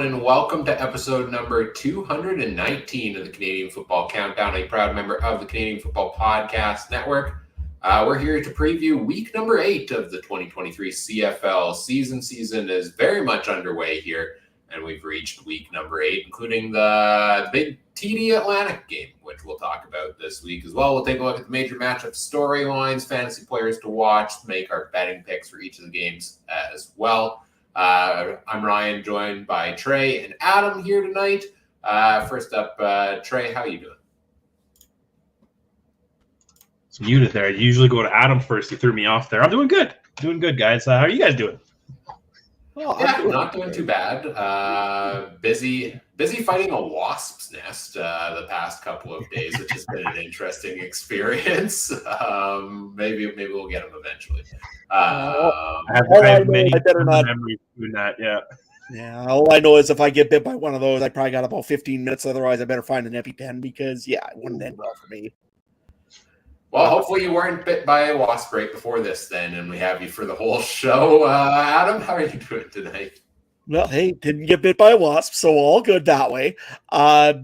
everyone, and welcome to episode number 219 of the Canadian Football Countdown, a proud member of the Canadian Football Podcast Network. We're here to preview week number 8 of the 2023 CFL season. Season is very much underway here, and we've reached week number 8, including the big TD Atlantic game, which we'll talk about this week as well. We'll take a look at the major matchup storylines, fantasy players to watch, make our betting picks for each of the games as well. I'm Ryan, joined by Trey and Adam here tonight. First up, Trey, how you doing? It's muted there. I usually go to Adam first. You threw me off there. I'm doing good. Doing good, guys. How are you guys doing? Well, yeah, not doing too bad. Busy fighting a wasp's nest the past couple of days, which has been an interesting experience. Maybe we'll get them eventually. I have many memories doing that. Yeah. All I know is if I get bit by one of those, I probably got about 15 minutes. Otherwise, I better find an EpiPen because it wouldn't end well for me. Well, hopefully you weren't bit by a wasp right before this then, and we have you for the whole show. Adam, how are you doing tonight? Well, hey, didn't get bit by a wasp, so all good that way.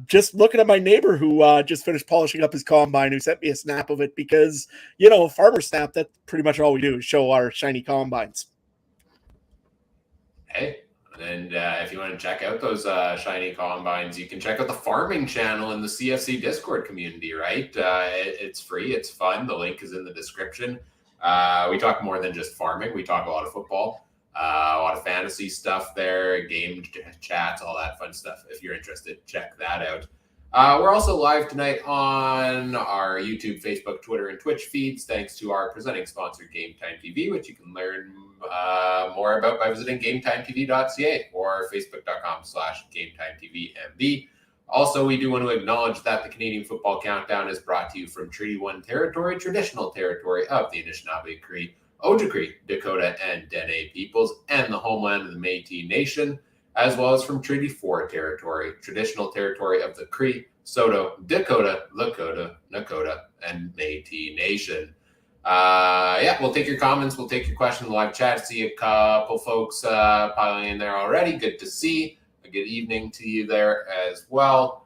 Just looking at my neighbor who just finished polishing up his combine, who sent me a snap of it because, Farmer Snap, that's pretty much all we do is show our shiny combines. Hey, and if you want to check out those shiny combines, you can check out the farming channel in the CFC Discord community, right? It's free. It's fun. The link is in the description. We talk more than just farming. We talk a lot of football. A lot of fantasy stuff there, game chats, all that fun stuff. If you're interested, check that out. We're also live tonight on our YouTube, Facebook, Twitter, and Twitch feeds, thanks to our presenting sponsor, Game Time TV, which you can learn more about by visiting GameTimeTV.ca or Facebook.com/GameTimeTVMB. Also, we do want to acknowledge that the Canadian Football Countdown is brought to you from Treaty 1 territory, traditional territory of the Anishinaabe, Cree, Ojibwe, Dakota, and Dene peoples, and the homeland of the Métis Nation, as well as from Treaty 4 territory, traditional territory of the Cree, Saulteaux, Dakota, Lakota, Nakota, and Métis Nation. We'll take your comments, we'll take your questions, live chat. See a couple folks piling in there already. Good to see. A good evening to you there as well.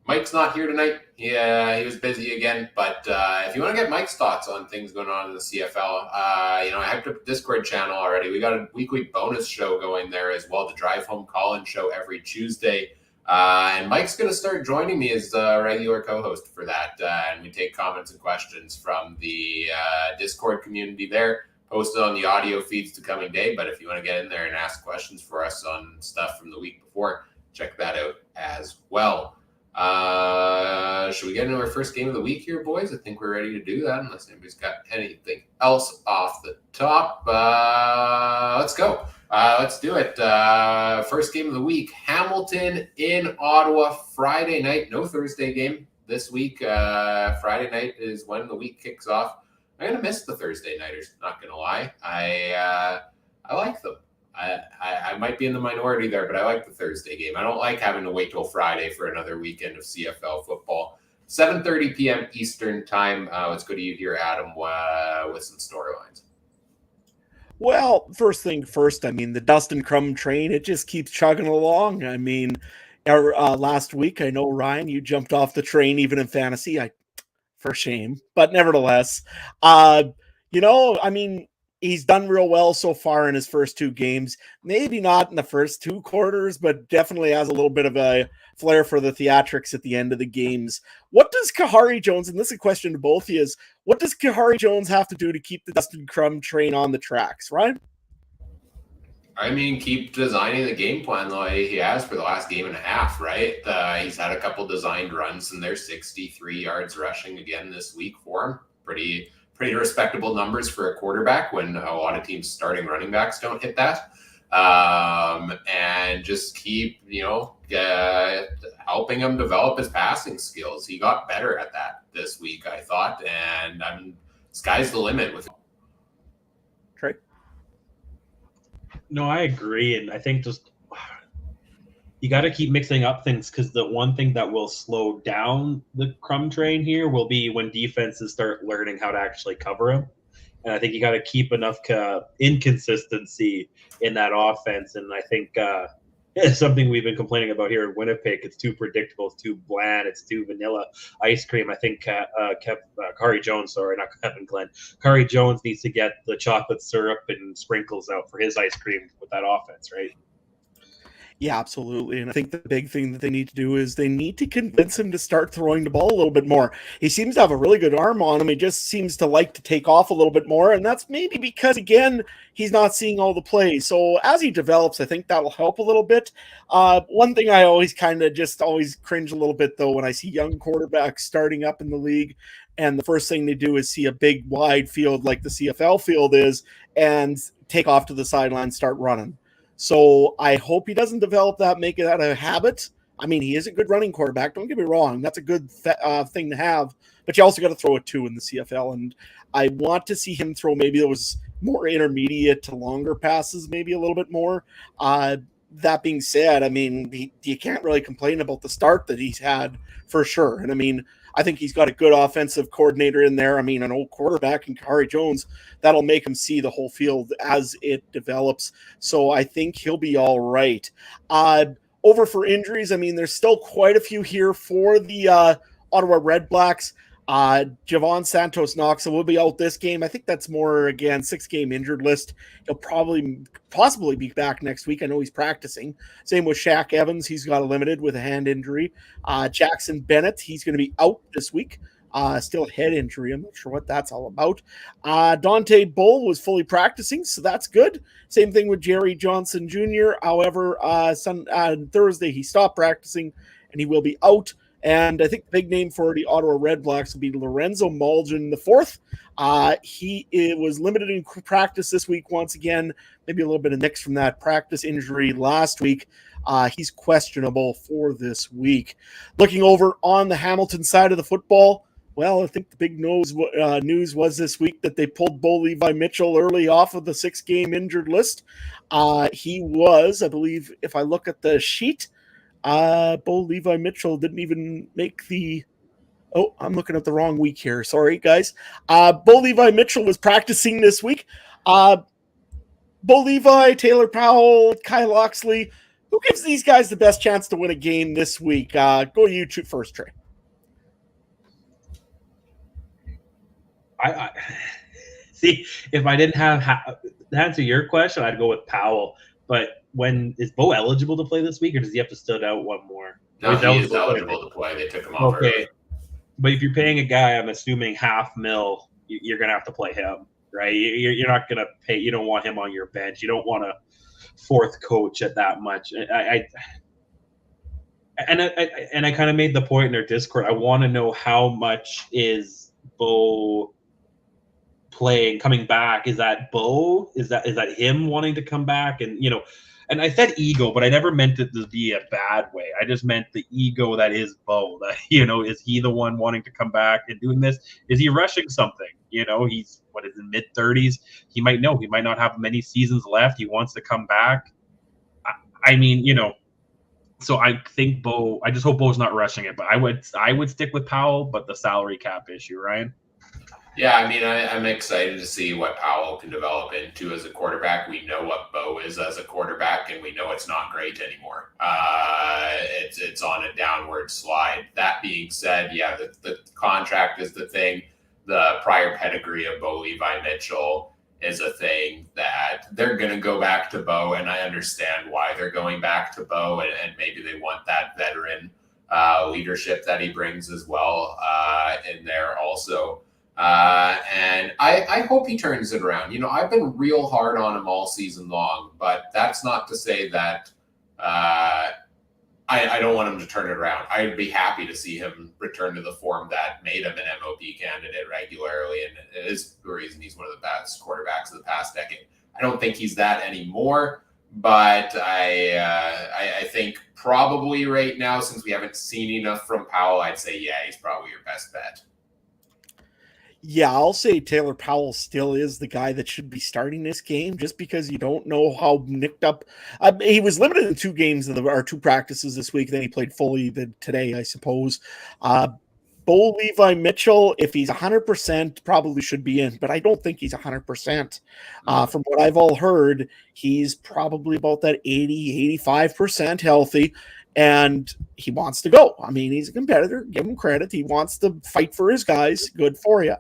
Mike's not here tonight. Yeah, he was busy again. But if you want to get Mike's thoughts on things going on in the CFL, I hyped up the Discord channel already. We got a weekly bonus show going there as well, the Drive Home Call-In show every Tuesday. And Mike's going to start joining me as the regular co-host for that. And we take comments and questions from the Discord community there, posted on the audio feeds the coming day. But if you want to get in there and ask questions for us on stuff from the week before, check that out as well. Should we get into our first game of the week here, boys? I think we're ready to do that, unless anybody's got anything else off the top. Let's go. Let's do it. First game of the week, Hamilton in Ottawa, Friday night. No Thursday game this week. Friday night is when the week kicks off. I'm going to miss the Thursday nighters, not going to lie. I like them. I might be in the minority there, but I like the Thursday game. I don't like having to wait till Friday for another weekend of CFL football. 7:30 p.m. Eastern time. Let's go to you here, Adam, with some storylines. Well, first thing first, the Dustin Crum train, it just keeps chugging along. Last week, I know, Ryan, you jumped off the train even in fantasy. For shame. But nevertheless, he's done real well so far in his first 2 games. Maybe not in the first 2 quarters, but definitely has a little bit of a flair for the theatrics at the end of the games. What does Kahari Jones, and this is a question to both of you, is what does Kahari Jones have to do to keep the Dustin Crum train on the tracks, right? Keep designing the game plan the way he has for the last game and a half, right? He's had a couple designed runs, and they're 63 yards rushing again this week for him. Pretty respectable numbers for a quarterback when a lot of teams starting running backs don't hit that. And just keep, helping him develop his passing skills. He got better at that this week, I thought, and sky's the limit with him. Trey? No, I agree. And I think just you got to keep mixing up things, because the one thing that will slow down the Crum train here will be when defenses start learning how to actually cover him. And I think you got to keep enough inconsistency in that offense. And I think it's something we've been complaining about here in Winnipeg. It's too predictable. It's too bland. It's too vanilla ice cream. I think Kari Jones, sorry, not Kevin Glenn. Kari Jones needs to get the chocolate syrup and sprinkles out for his ice cream with that offense, right? Yeah, absolutely. And I think the big thing that they need to do is they need to convince him to start throwing the ball a little bit more. He seems to have a really good arm on him. He just seems to like to take off a little bit more. And that's maybe because, again, he's not seeing all the plays. So as he develops, I think that'll help a little bit. One thing I always always cringe a little bit, though, when I see young quarterbacks starting up in the league, and the first thing they do is see a big wide field like the CFL field is and take off to the sideline, start running. So I hope he doesn't develop that, make that a habit. I mean, he is a good running quarterback. Don't get me wrong. That's a good thing to have. But you also got to throw it, too, in the CFL. And I want to see him throw maybe those more intermediate to longer passes, maybe a little bit more. That being said, I mean, you can't really complain about the start that he's had for sure. And, I mean, I think he's got a good offensive coordinator in there. I mean, an old quarterback in Kari Jones, that'll make him see the whole field as it develops. So I think he'll be all right. Over for injuries, I mean, there's still quite a few here for the Ottawa Red Blacks. Javon Santos Knox will be out this game. I think that's more, again, 6-game injured list. He'll possibly be back next week. I know he's practicing. Same with Shaq Evans. He's got a limited with a hand injury. Jackson Bennett, he's going to be out this week. Still a head injury. I'm not sure what that's all about. Dante Bull was fully practicing, so that's good. Same thing with Jerry Johnson Jr. However, Thursday he stopped practicing, and he will be out. And I think the big name for the Ottawa Red Blacks will be Lorenzo Malgin IV. He was limited in practice this week once again. Maybe a little bit of nicks from that practice injury last week. He's questionable for this week. Looking over on the Hamilton side of the football, well, I think the big news was this week that they pulled Bo Levi Mitchell early off of the 6-game injured list. He was, I believe, if I look at the sheet, Bo Levi Mitchell didn't even make the... Oh, I'm looking at the wrong week here. Sorry, guys. Bo Levi Mitchell was practicing this week. Bo Levi, Taylor Powell, Kyle Oxley. Who gives these guys the best chance to win a game this week? Go you first, Trey. I see, if I didn't have to answer your question, I'd go with Powell. But is Bo eligible to play this week, or does he have to sit out one more? No, he is eligible to play. They took him off early. But if you're paying a guy, I'm assuming $500,000, you're going to have to play him, right? You're not going to pay. You don't want him on your bench. You don't want a fourth coach at that much. I kind of made the point in their Discord. I want to know how much is Bo coming back. Is that Bo? Is that him wanting to come back? And and I said ego, but I never meant it to be a bad way. I just meant the ego that is Bo. That is he the one wanting to come back and doing this? Is he rushing something? He's in mid-30s. He might not have many seasons left. He wants to come back. I mean, so I think Bo. I just hope Bo's not rushing it. But I would stick with Powell, but the salary cap issue, Ryan. Yeah, I mean, I'm excited to see what Powell can develop into as a quarterback. We know what Bo is as a quarterback, and we know it's not great anymore. It's on a downward slide. That being said, yeah, the contract is the thing. The prior pedigree of Bo Levi Mitchell is a thing that they're going to go back to Bo, and I understand why they're going back to Bo, and maybe they want that veteran leadership that he brings as well in there also. And I hope he turns it around. I've been real hard on him all season long, but that's not to say that I don't want him to turn it around. I'd be happy to see him return to the form that made him an MOP candidate regularly, and it is the reason he's one of the best quarterbacks of the past decade. I don't think he's that anymore, but I think probably right now, since we haven't seen enough from Powell, I'd say, yeah, he's probably your best bet. Yeah, I'll say Taylor Powell still is the guy that should be starting this game, just because you don't know how nicked up. He was limited in 2 games two practices this week. Then he played fully today, I suppose. But Bo Levi Mitchell, if he's 100%, probably should be in, but I don't think he's 100%. From what I've all heard, he's probably about that 80, 85% healthy, and he wants to go. I mean, he's a competitor. Give him credit. He wants to fight for his guys. Good for you.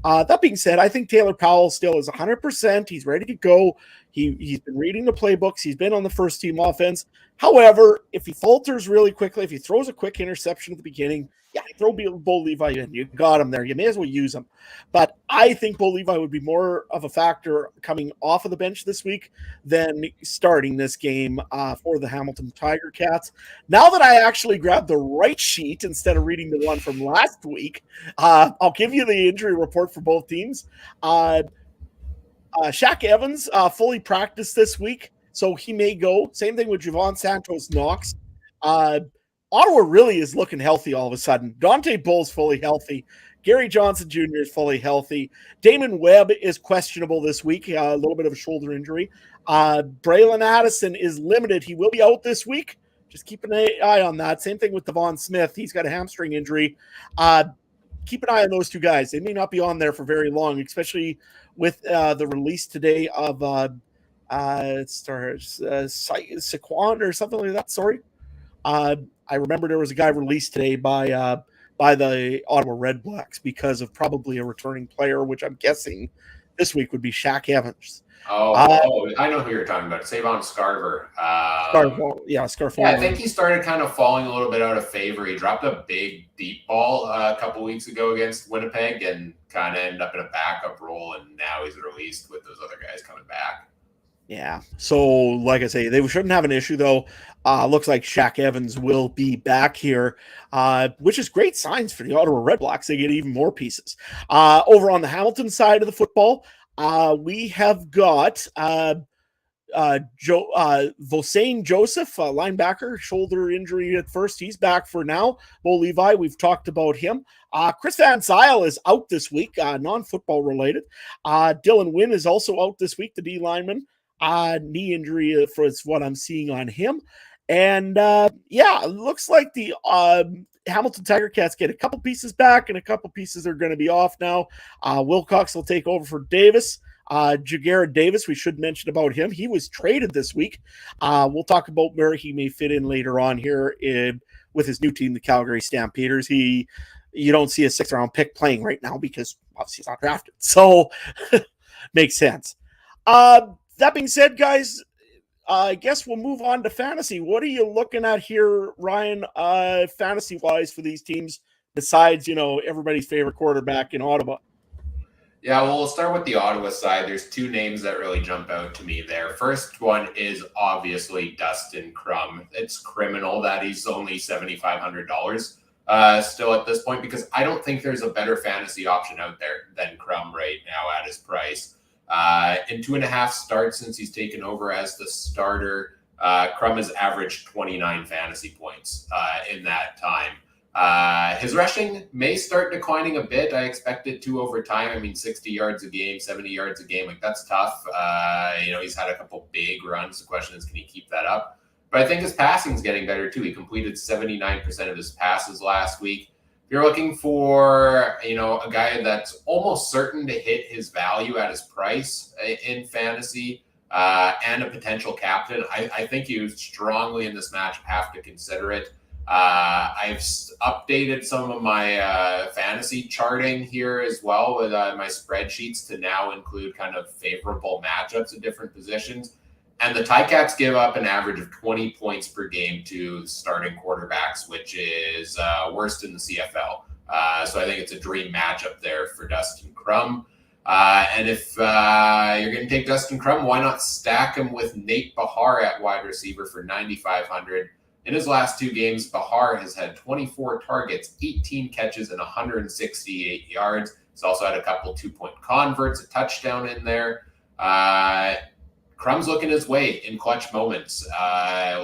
That being said, I think Taylor Powell still is 100%. He's ready to go. He's been reading the playbooks. He's been on the first team offense. However, if he falters really quickly, if he throws a quick interception at the beginning, yeah, throw Bo Levi in. You got him there. You may as well use him. But I think Bo Levi would be more of a factor coming off of the bench this week than starting this game for the Hamilton Tiger Cats. Now that I actually grabbed the right sheet instead of reading the one from last week, I'll give you the injury report for both teams. Shaq Evans fully practiced this week, so he may go. Same thing with Javon Santos-Knox. Ottawa really is looking healthy all of a sudden. Dante Bull's fully healthy. Gary Johnson Jr. is fully healthy. Damon Webb is questionable this week, a little bit of a shoulder injury. Braylon Addison is limited. He will be out this week. Just keep an eye on that. Same thing with Devon Smith. He's got a hamstring injury. Keep an eye on those two guys. They may not be on there for very long, especially with the release today of Saquon or something like that. Sorry. I remember there was a guy released today by the Ottawa Redblacks because of probably a returning player, which I'm guessing this week would be Shaq Evans. I know who you're talking about. Savon Scarver. Scarver. Yeah, I think he started kind of falling a little bit out of favor. He dropped a big deep ball a couple weeks ago against Winnipeg and kind of ended up in a backup role, and now he's released with those other guys coming back. Yeah. So, like I say, they shouldn't have an issue, though. Looks like Shaq Evans will be back here, which is great signs for the Ottawa Redblacks. They get even more pieces. Over on the Hamilton side of the football, we have got Vosane Joseph, linebacker, shoulder injury at first. He's back for now. Bo Levi, we've talked about him. Chris Van Zyl is out this week, non-football related. Dylan Wynn is also out this week, the D lineman. Knee injury for what I'm seeing on him. And it looks like the Hamilton Tiger Cats get a couple pieces back and a couple pieces are going to be off now. Wilcox will take over for Davis. Jagara Davis, we should mention about him. He was traded this week. We'll talk about where he may fit in later on here with his new team, the Calgary Stampeders. You don't see a 6th-round pick playing right now because obviously he's not drafted. So makes sense. That being said, guys, I guess we'll move on to fantasy. What are you looking at here, Ryan, fantasy-wise for these teams besides, everybody's favorite quarterback in Ottawa? Yeah, well, we'll start with the Ottawa side. There's two names that really jump out to me there. First one is obviously Dustin Crum. It's criminal that he's only $7,500 still at this point because I don't think there's a better fantasy option out there than Crum right now at his price. In 2.5 starts since he's taken over as the starter, Crum has averaged 29 fantasy points in that time. His rushing may start declining a bit. I expect it to over time. I mean, 60 yards a game, 70 yards a game, that's tough. He's had a couple big runs. The question is, can he keep that up? But I think his passing is getting better too. He completed 79% of his passes last week. If you're looking for, a guy that's almost certain to hit his value at his price in fantasy and a potential captain, I think you strongly in this match have to consider it. I've updated some of my fantasy charting here as well with my spreadsheets to now include kind of favorable matchups at different positions. And the Ticats give up an average of 20 points per game to starting quarterbacks, which is worst in the CFL. So I think it's a dream matchup there for Dustin Crum. And if you're going to take Dustin Crum, why not stack him with Nate Bahar at wide receiver for $9,500? In his last 2 games, Bahar has had 24 targets, 18 catches, and 168 yards. He's also had a couple 2-point converts, a touchdown in there. Crum's looking his way in clutch moments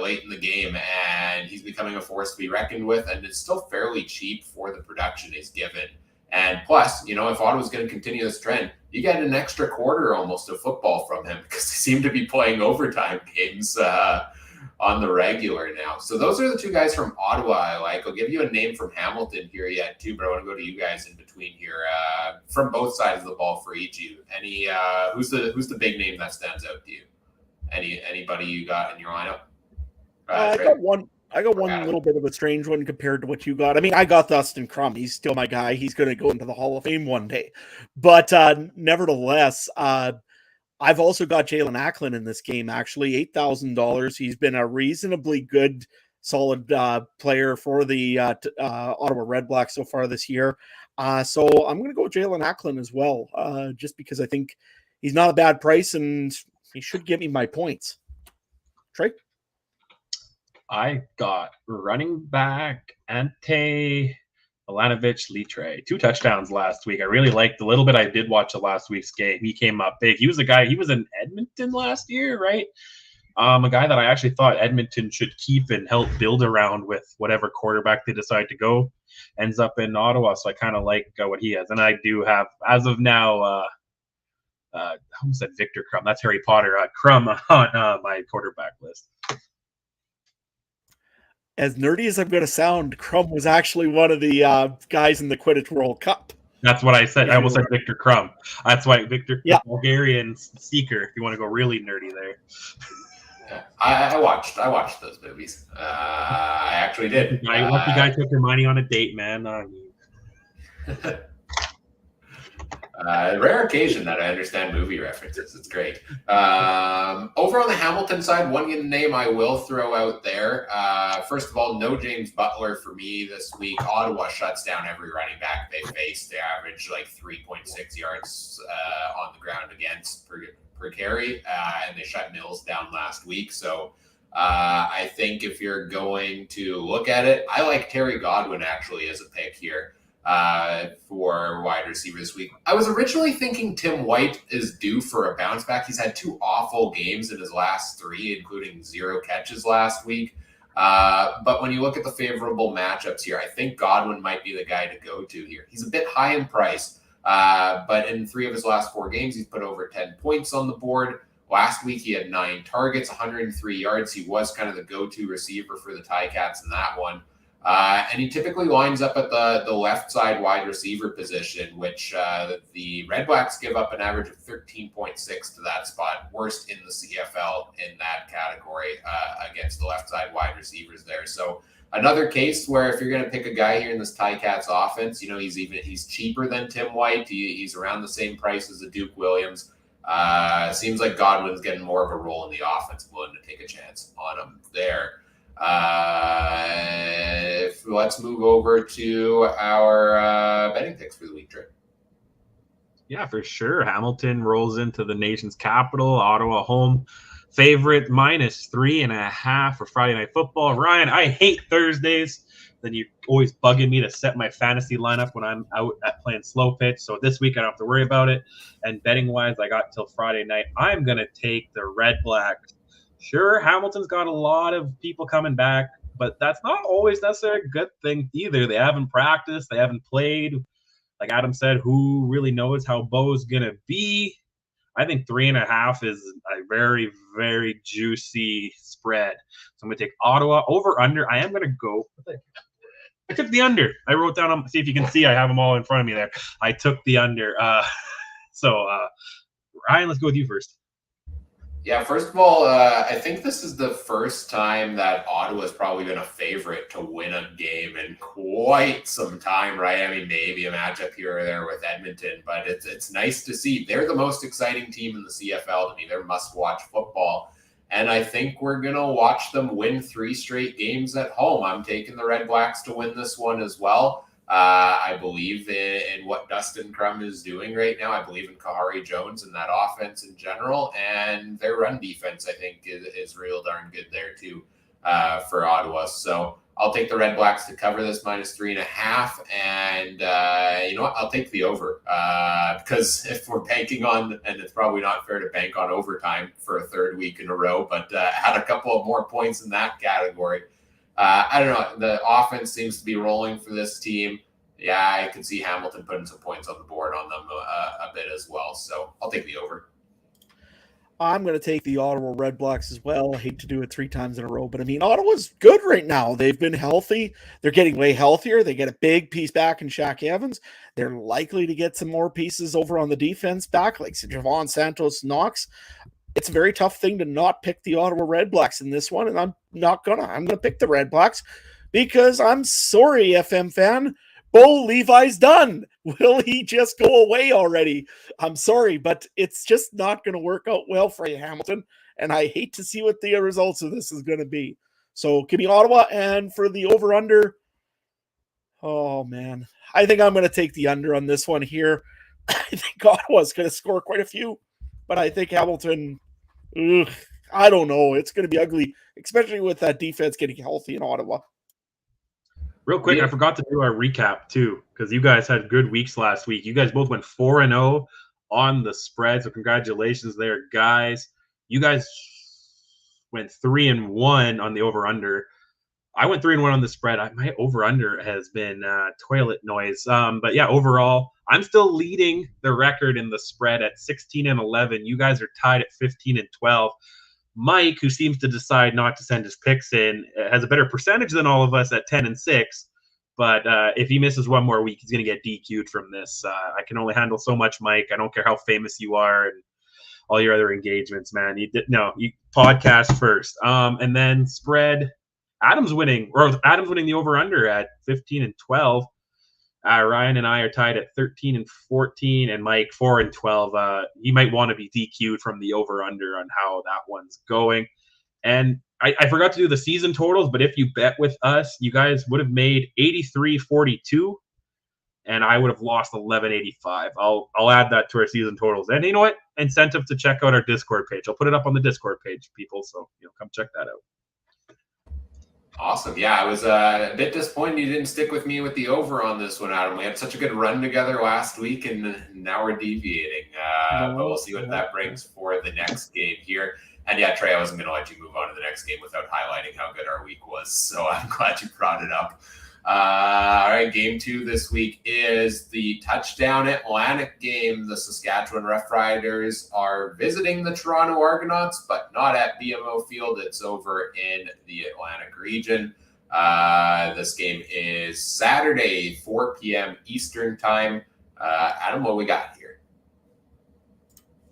late in the game, and he's becoming a force to be reckoned with, and it's still fairly cheap for the production he's given. And plus, if Ottawa's going to continue this trend, you get an extra quarter almost of football from him because they seem to be playing overtime games on the regular now. So those are the two guys from Ottawa I like. I'll give you a name from Hamilton here yet too, but I want to go to you guys in between here from both sides of the ball for each of you. Any who's the big name that stands out to you? Anybody you got in your lineup? I got one little bit of a strange one compared to what you got. I mean, I got Dustin Crum. He's still my guy. He's going to go into the Hall of Fame one day. But nevertheless, I've also got Jalen Acklin in this game, actually. $8,000. He's been a reasonably good, solid player for the Ottawa Redblacks so far this year. So I'm going to go with Jalen Acklin as well, just because I think he's not a bad price and he should give me my points. Trey? I got running back Ante Milanovic Litre. 2 touchdowns last week. I really liked the little bit I did watch the last week's game. He came up big. He was in Edmonton last year, right? A guy that I actually thought Edmonton should keep and help build around with whatever quarterback they decide to go. Ends up in Ottawa, so I kind of like what he has. And I do have, as of now, I almost said Victor Crumb. That's Harry Potter. Crumb on my quarterback list. As nerdy as I'm going to sound, Crum was actually one of the guys in the Quidditch World Cup. That's what I said. I almost said Victor Crumb. That's why Victor, yeah. Bulgarian seeker, if you want to go really nerdy there. Yeah, I watched those movies. I actually did. Lucky guy took Hermione on a date, man. Rare occasion that I understand movie references. It's great. Over on the Hamilton side, one name I will throw out there. First of all, no James Butler for me this week. Ottawa shuts down every running back they face. They average like 3.6 yards on the ground against per carry, and they shut Mills down last week. So I think if you're going to look at it, I like Terry Godwin actually as a pick here. For wide receiver this week. I was originally thinking Tim White is due for a bounce back. He's had 2 awful games in his last 3, including 0 catches last week. But when you look at the favorable matchups here, I think Godwin might be the guy to go to here. He's a bit high in price, but in 3 of his last 4 games, he's put over 10 points on the board. Last week, he had 9 targets, 103 yards. He was kind of the go-to receiver for the Ticats in that one. And he typically lines up at the left side wide receiver position, which the Redblacks give up an average of 13.6 to that spot, worst in the CFL in that category against the left side wide receivers there. So another case where if you're going to pick a guy here in this Ticats offense, he's cheaper than Tim White. He's around the same price as the Duke Williams. Seems like Godwin's getting more of a role in the offense. I'm willing to take a chance on him there. Let's move over to our betting picks for the week, Trey. Yeah, for sure. Hamilton rolls into the nation's capital. Ottawa home favorite -3.5 for Friday Night Football. Ryan, I hate Thursdays. Then you're always bugging me to set my fantasy lineup when I'm out at playing slow pitch. So this week I don't have to worry about it. And betting-wise, I got till Friday night. I'm going to take the Redblacks. Sure, Hamilton's got a lot of people coming back, but that's not always necessarily a good thing either. They haven't practiced. They haven't played. Like Adam said, who really knows how Bo's going to be? I think 3.5 is a very, very juicy spread. So I'm going to take Ottawa over under. I am going to go. I took the under. I wrote down, see if you can see, I have them all in front of me there. I took the under. So Ryan, let's go with you first. Yeah, first of all, I think this is the first time that Ottawa's probably been a favorite to win a game in quite some time, right? I mean, maybe a matchup here or there with Edmonton, but it's nice to see. They're the most exciting team in the CFL to me. They're must-watch football, and I think we're going to watch them win 3 straight games at home. I'm taking the Redblacks to win this one as well. I believe in what Dustin Crum is doing right now. I believe in Kahari Jones and that offense in general, and their run defense, I think, is real darn good there too for Ottawa. So I'll take the Redblacks to cover this -3.5, and you know what? I'll take the over because if we're banking on, and it's probably not fair to bank on overtime for a 3rd week in a row, but had a couple of more points in that category. I don't know. The offense seems to be rolling for this team. Yeah, I can see Hamilton putting some points on the board on them a bit as well. So I'll take the over. I'm going to take the Ottawa Red Blacks as well. I hate to do it 3 times in a row, but I mean, Ottawa's good right now. They've been healthy. They're getting way healthier. They get a big piece back in Shaq Evans. They're likely to get some more pieces over on the defense back, like Javon Santos Knox. It's a very tough thing to not pick the Ottawa Red Blacks in this one, and I'm going to pick the Red Blacks because I'm sorry, FM fan. Bo Levi's done. Will he just go away already? I'm sorry, but it's just not going to work out well for you, Hamilton. And I hate to see what the results of this is going to be. So give me Ottawa, and for the over-under, oh, man. I think I'm going to take the under on this one here. I think Ottawa's going to score quite a few, but I think Hamilton, I don't know. It's going to be ugly, especially with that defense getting healthy in Ottawa. Real quick, I forgot to do our recap too, because you guys had good weeks last week. You guys both went 4-0 on the spread, so congratulations there, guys. You guys went 3-1 on the over/under. I went 3-1 on the spread. My over/under has been toilet noise. But yeah, overall, I'm still leading the record in the spread at 16-11. You guys are tied at 15-12. Mike, who seems to decide not to send his picks in, has a better percentage than all of us at 10-6. But if he misses one more week, he's going to get DQ'd from this. I can only handle so much, Mike. I don't care how famous you are and all your other engagements, man. You podcast first. And then spread, Adam's winning the over/under at 15-12. Ryan and I are tied at 13-14, and Mike 4-12. He might want to be DQ'd from the over/under on how that one's going. And I forgot to do the season totals, but if you bet with us, you guys would have made 83-42, and I would have lost 11-85. I'll add that to our season totals. And you know what? Incentive to check out our Discord page. I'll put it up on the Discord page, people. So come check that out. Awesome. Yeah, I was a bit disappointed you didn't stick with me with the over on this one, Adam. We had such a good run together last week, and now we're deviating. But we'll see what that brings for the next game here. And yeah, Trey, I wasn't going to let you move on to the next game without highlighting how good our week was. So I'm glad you brought it up. All right, game 2 this week is the Touchdown Atlantic game. The Saskatchewan Roughriders are visiting the Toronto Argonauts, but not at BMO Field. It's over in the Atlantic region. This game is Saturday, 4 p.m. Eastern time. Adam, what we got here?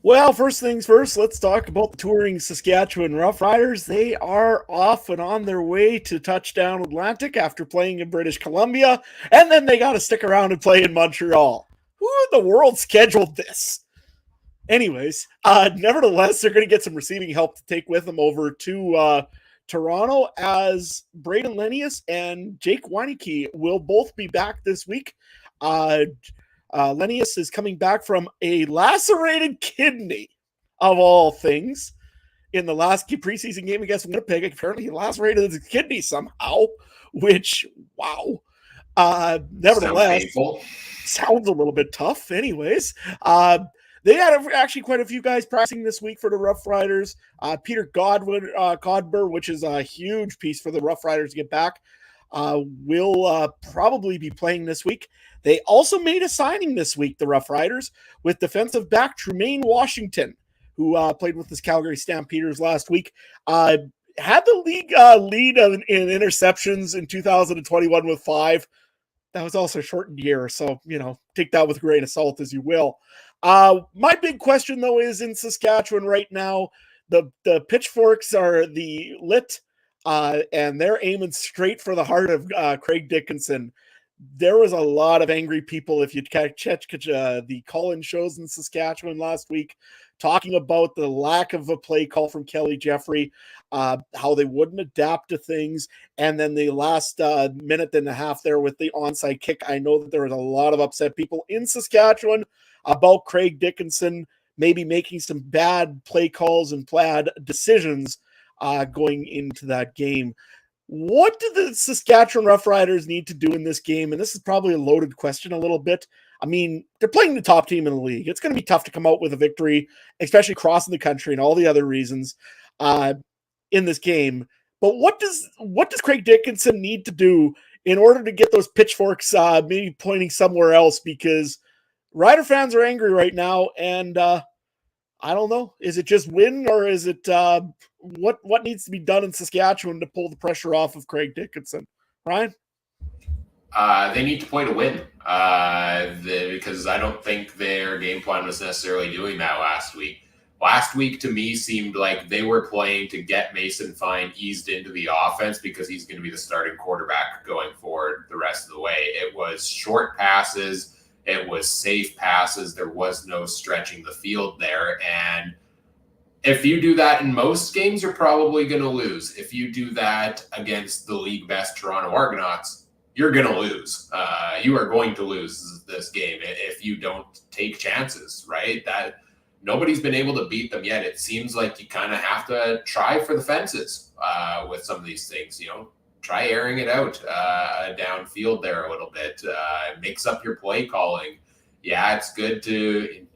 Well, first things first, let's talk about the touring Saskatchewan Roughriders. They are off and on their way to Touchdown Atlantic after playing in British Columbia, and then they got to stick around and play in Montreal. Who in the world scheduled this? Anyways, nevertheless, they're going to get some receiving help to take with them over to Toronto, as Braden Lenius and Jake Weineke will both be back this week. Lenius is coming back from a lacerated kidney, of all things, in the last preseason game against Winnipeg. Apparently, he lacerated his kidney somehow, which, wow. Nevertheless, sounds a little bit tough. Anyways, they had actually quite a few guys practicing this week for the Roughriders. Peter Godber, which is a huge piece for the Roughriders to get back, will probably be playing this week. They also made a signing this week, the Roughriders, with defensive back Tremaine Washington, who played with the Calgary Stampeders last week. Had the league lead in interceptions in 2021 with 5. That was also a shortened year, so, take that with a grain of salt as you will. My big question, though, is in Saskatchewan right now, the pitchforks are the lit, and they're aiming straight for the heart of Craig Dickinson. There was a lot of angry people, if you catch the call-in shows in Saskatchewan last week, talking about the lack of a play call from Kelly Jeffrey, how they wouldn't adapt to things, and then the last minute and a half there with the onside kick. I know that there was a lot of upset people in Saskatchewan about Craig Dickinson maybe making some bad play calls and bad decisions going into that game. What do the Saskatchewan Roughriders need to do in this game? And this is probably a loaded question a little bit. I mean, they're playing the top team in the league. It's going to be tough to come out with a victory, especially crossing the country and all the other reasons in this game. But what does Craig Dickinson need to do in order to get those pitchforks maybe pointing somewhere else? Because Rider fans are angry right now, and I don't know. Is it just win, or is it what needs to be done in Saskatchewan to pull the pressure off of Craig Dickinson? Ryan? They need to play to win because I don't think their game plan was necessarily doing that last week. Last week, to me, seemed like they were playing to get Mason Fine eased into the offense because he's going to be the starting quarterback going forward the rest of the way. It was short passes. It was safe passes. There was no stretching the field there. And if you do that in most games, you're probably going to lose. If you do that against the league best Toronto Argonauts, you're going to lose. You are going to lose this game if you don't take chances, right? That nobody's been able to beat them yet. It seems like you kind of have to try for the fences with some of these things. Try airing it out downfield there a little bit. Mix up your play calling. Yeah, it's good to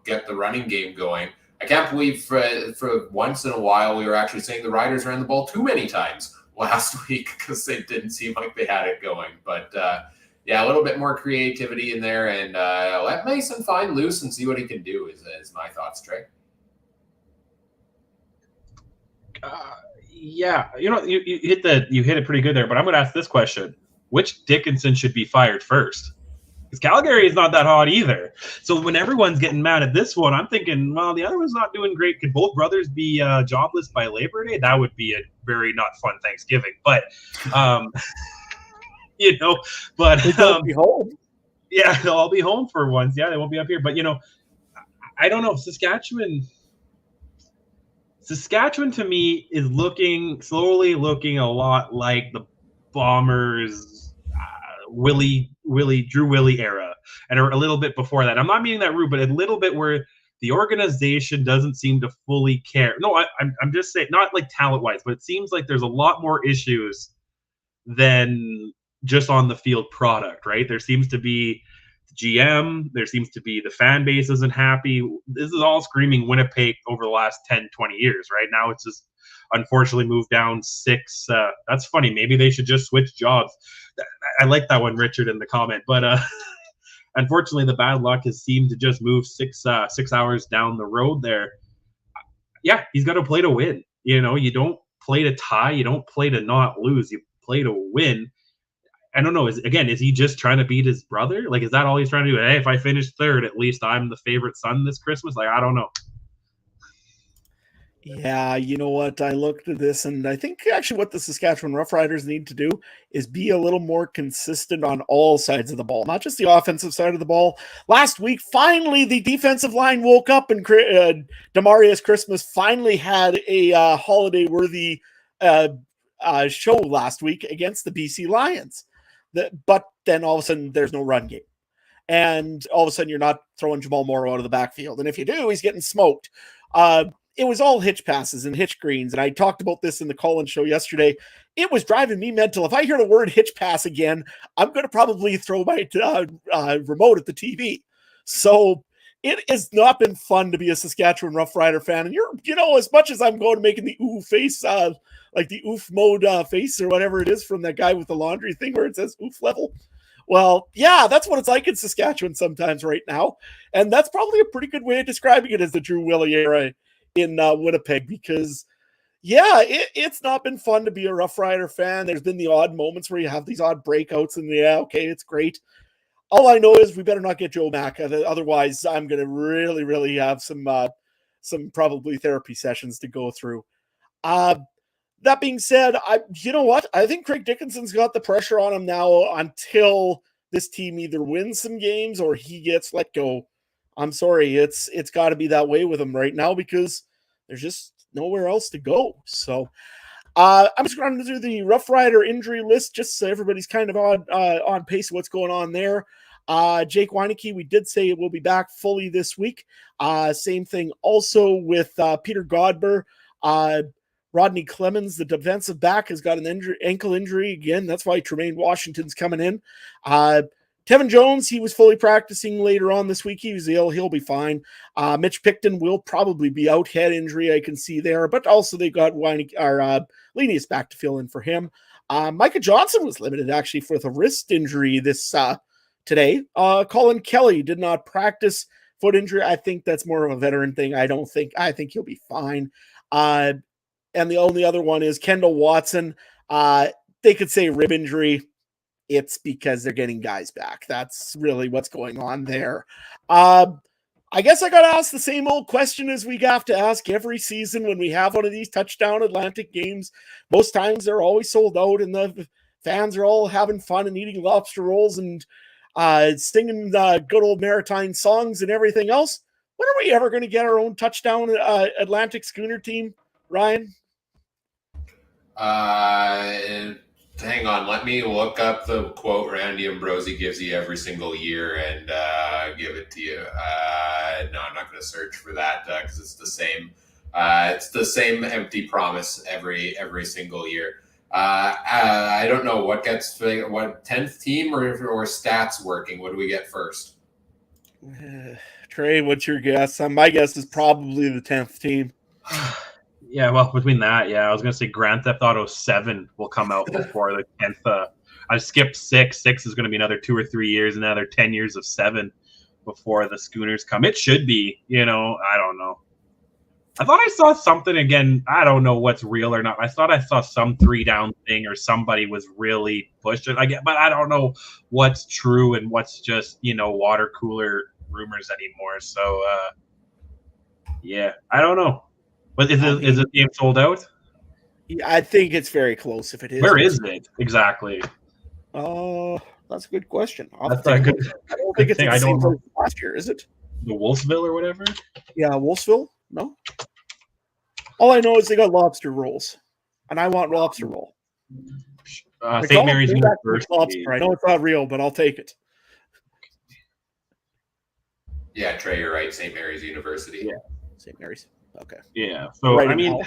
get the running game going. I can't believe for once in a while we were actually saying the Riders ran the ball too many times last week because they didn't seem like they had it going. But yeah, a little bit more creativity in there, and let Mason Fine loose and see what he can do is my thoughts, Trey. Yeah, you hit it pretty good there, but I'm going to ask this question: which Dickinson should be fired first? Because Calgary is not that hot either. So when everyone's getting mad at this one, I'm thinking, well, the other one's not doing great. Could both brothers be jobless by Labor Day? That would be a very not fun Thanksgiving. But, but they won't be home. Yeah, they'll all be home for once. Yeah, they won't be up here. But, I don't know. Saskatchewan to me is slowly looking a lot like the Bombers' Drew Willie era, and a little bit before that. I'm not meaning that rude, but a little bit where the organization doesn't seem to fully care. No, I'm just saying, not like talent-wise, but it seems like there's a lot more issues than just on the field product, right? There seems to be GM, there seems to be the fan base isn't happy. This is all screaming Winnipeg over the last 10, 20 years, right? Now it's just unfortunately moved down 6. That's funny. Maybe they should just switch jobs. I like that one, Richard, in the comment. But unfortunately, the bad luck has seemed to just move 6 hours down the road there. Yeah, he's got to play to win. You don't play to tie. You don't play to not lose. You play to win. I don't know. Is he just trying to beat his brother? Like, is that all he's trying to do? Hey, if I finish third, at least I'm the favorite son this Christmas. Like, I don't know. Yeah, you know what? I looked at this, and I think actually what the Saskatchewan Roughriders need to do is be a little more consistent on all sides of the ball, not just the offensive side of the ball. Last week, finally, the defensive line woke up, and Demarius Christmas finally had a holiday-worthy show last week against the BC Lions. But then all of a sudden, there's no run game. And all of a sudden, you're not throwing Jamal Morrow out of the backfield. And if you do, he's getting smoked. It was all hitch passes and hitch screens. And I talked about this in the Collins show yesterday. It was driving me mental. If I hear the word hitch pass again, I'm going to probably throw my remote at the TV. So it has not been fun to be a Saskatchewan Roughrider fan. And as much as I'm going making the ooh face, like the oof mode face or whatever it is from that guy with the laundry thing where it says oof level. Well, yeah, that's what it's like in Saskatchewan sometimes right now. And that's probably a pretty good way of describing it as the Drew Willie era in Winnipeg, because it's not been fun to be a Rough Rider fan. There's been the odd moments where you have these odd breakouts, and it's great. All I know is we better not get Joe Mack, otherwise I'm going to really, really have some probably therapy sessions to go through. That being said, you know what? I think Craig Dickinson's got the pressure on him now until this team either wins some games or he gets let go. I'm sorry, it's got to be that way with him right now because there's just nowhere else to go. So I'm just going to do the Rough Rider injury list just so everybody's kind of on pace of what's going on there. Jake Weineke, we did say it will be back fully this week. Same thing also with Peter Godber. Rodney Clemens, the defensive back, has got an ankle injury again. That's why Tremaine Washington's coming in. Tevin Jones, he was fully practicing later on this week. He was ill. He'll be fine. Mitch Picton will probably be out. Head injury, I can see there. But also they got Linus back to fill in for him. Micah Johnson was limited, actually, for the wrist injury this today. Colin Kelly did not practice foot injury. I think that's more of a veteran thing. I think he'll be fine. And the only other one is Kendall Watson. They could say rib injury. It's because they're getting guys back. That's really what's going on there. I guess I got to ask the same old question as we have to ask every season when we have one of these touchdown Atlantic games. Most times they're always sold out and the fans are all having fun and eating lobster rolls and singing good old maritime songs and everything else. When are we ever going to get our own touchdown Atlantic schooner team, Ryan? Hang on, let me look up the quote Randy Ambrosi gives you every single year and give it to you. No, I'm not going to search for that because it's the same. It's the same empty promise every single year. I don't know what 10th team or stats working. What do we get first? Trey, what's your guess? My guess is probably the 10th team. Yeah, well, between that, I was going to say Grand Theft Auto 7 will come out before the 10th. I skipped 6. 6 is going to be another 2 or 3 years, another 10 years of 7 before the schooners come. It should be, I don't know. I thought I saw something again. I don't know what's real or not. I thought I saw some 3-down thing or somebody was really pushing. But I don't know what's true and what's just, water cooler rumors anymore. So, I don't know. But is the game sold out? Yeah, I think it's very close. If it is, where is it exactly? Oh, that's a good question. That's a good. I don't think it's the same place last year, is it? The Wolfsville or whatever. Yeah, Wolfsville. No. All I know is they got lobster rolls, and I want lobster roll. St. Mary's University. Lobster. I know it's not real, but I'll take it. Yeah, Trey, you're right. St. Mary's University. Yeah, St. Mary's. Okay. Yeah. So I mean,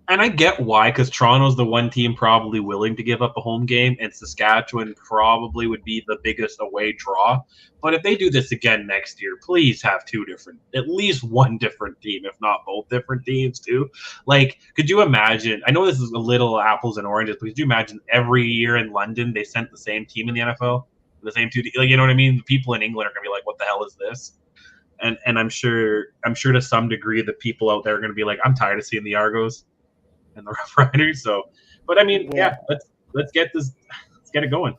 and I get why, because Toronto's the one team probably willing to give up a home game, and Saskatchewan probably would be the biggest away draw. But if they do this again next year, please have at least one different team, if not both different teams too. Like, could you imagine? I know this is a little apples and oranges, but could you imagine every year in London they sent the same team in the NFL, the same two? Like, you know what I mean? The people in England are gonna be like, "What the hell is this?" And I'm sure to some degree the people out there are going to be like, I'm tired of seeing the Argos and the Rough Riders. So, but I mean, let's get it going.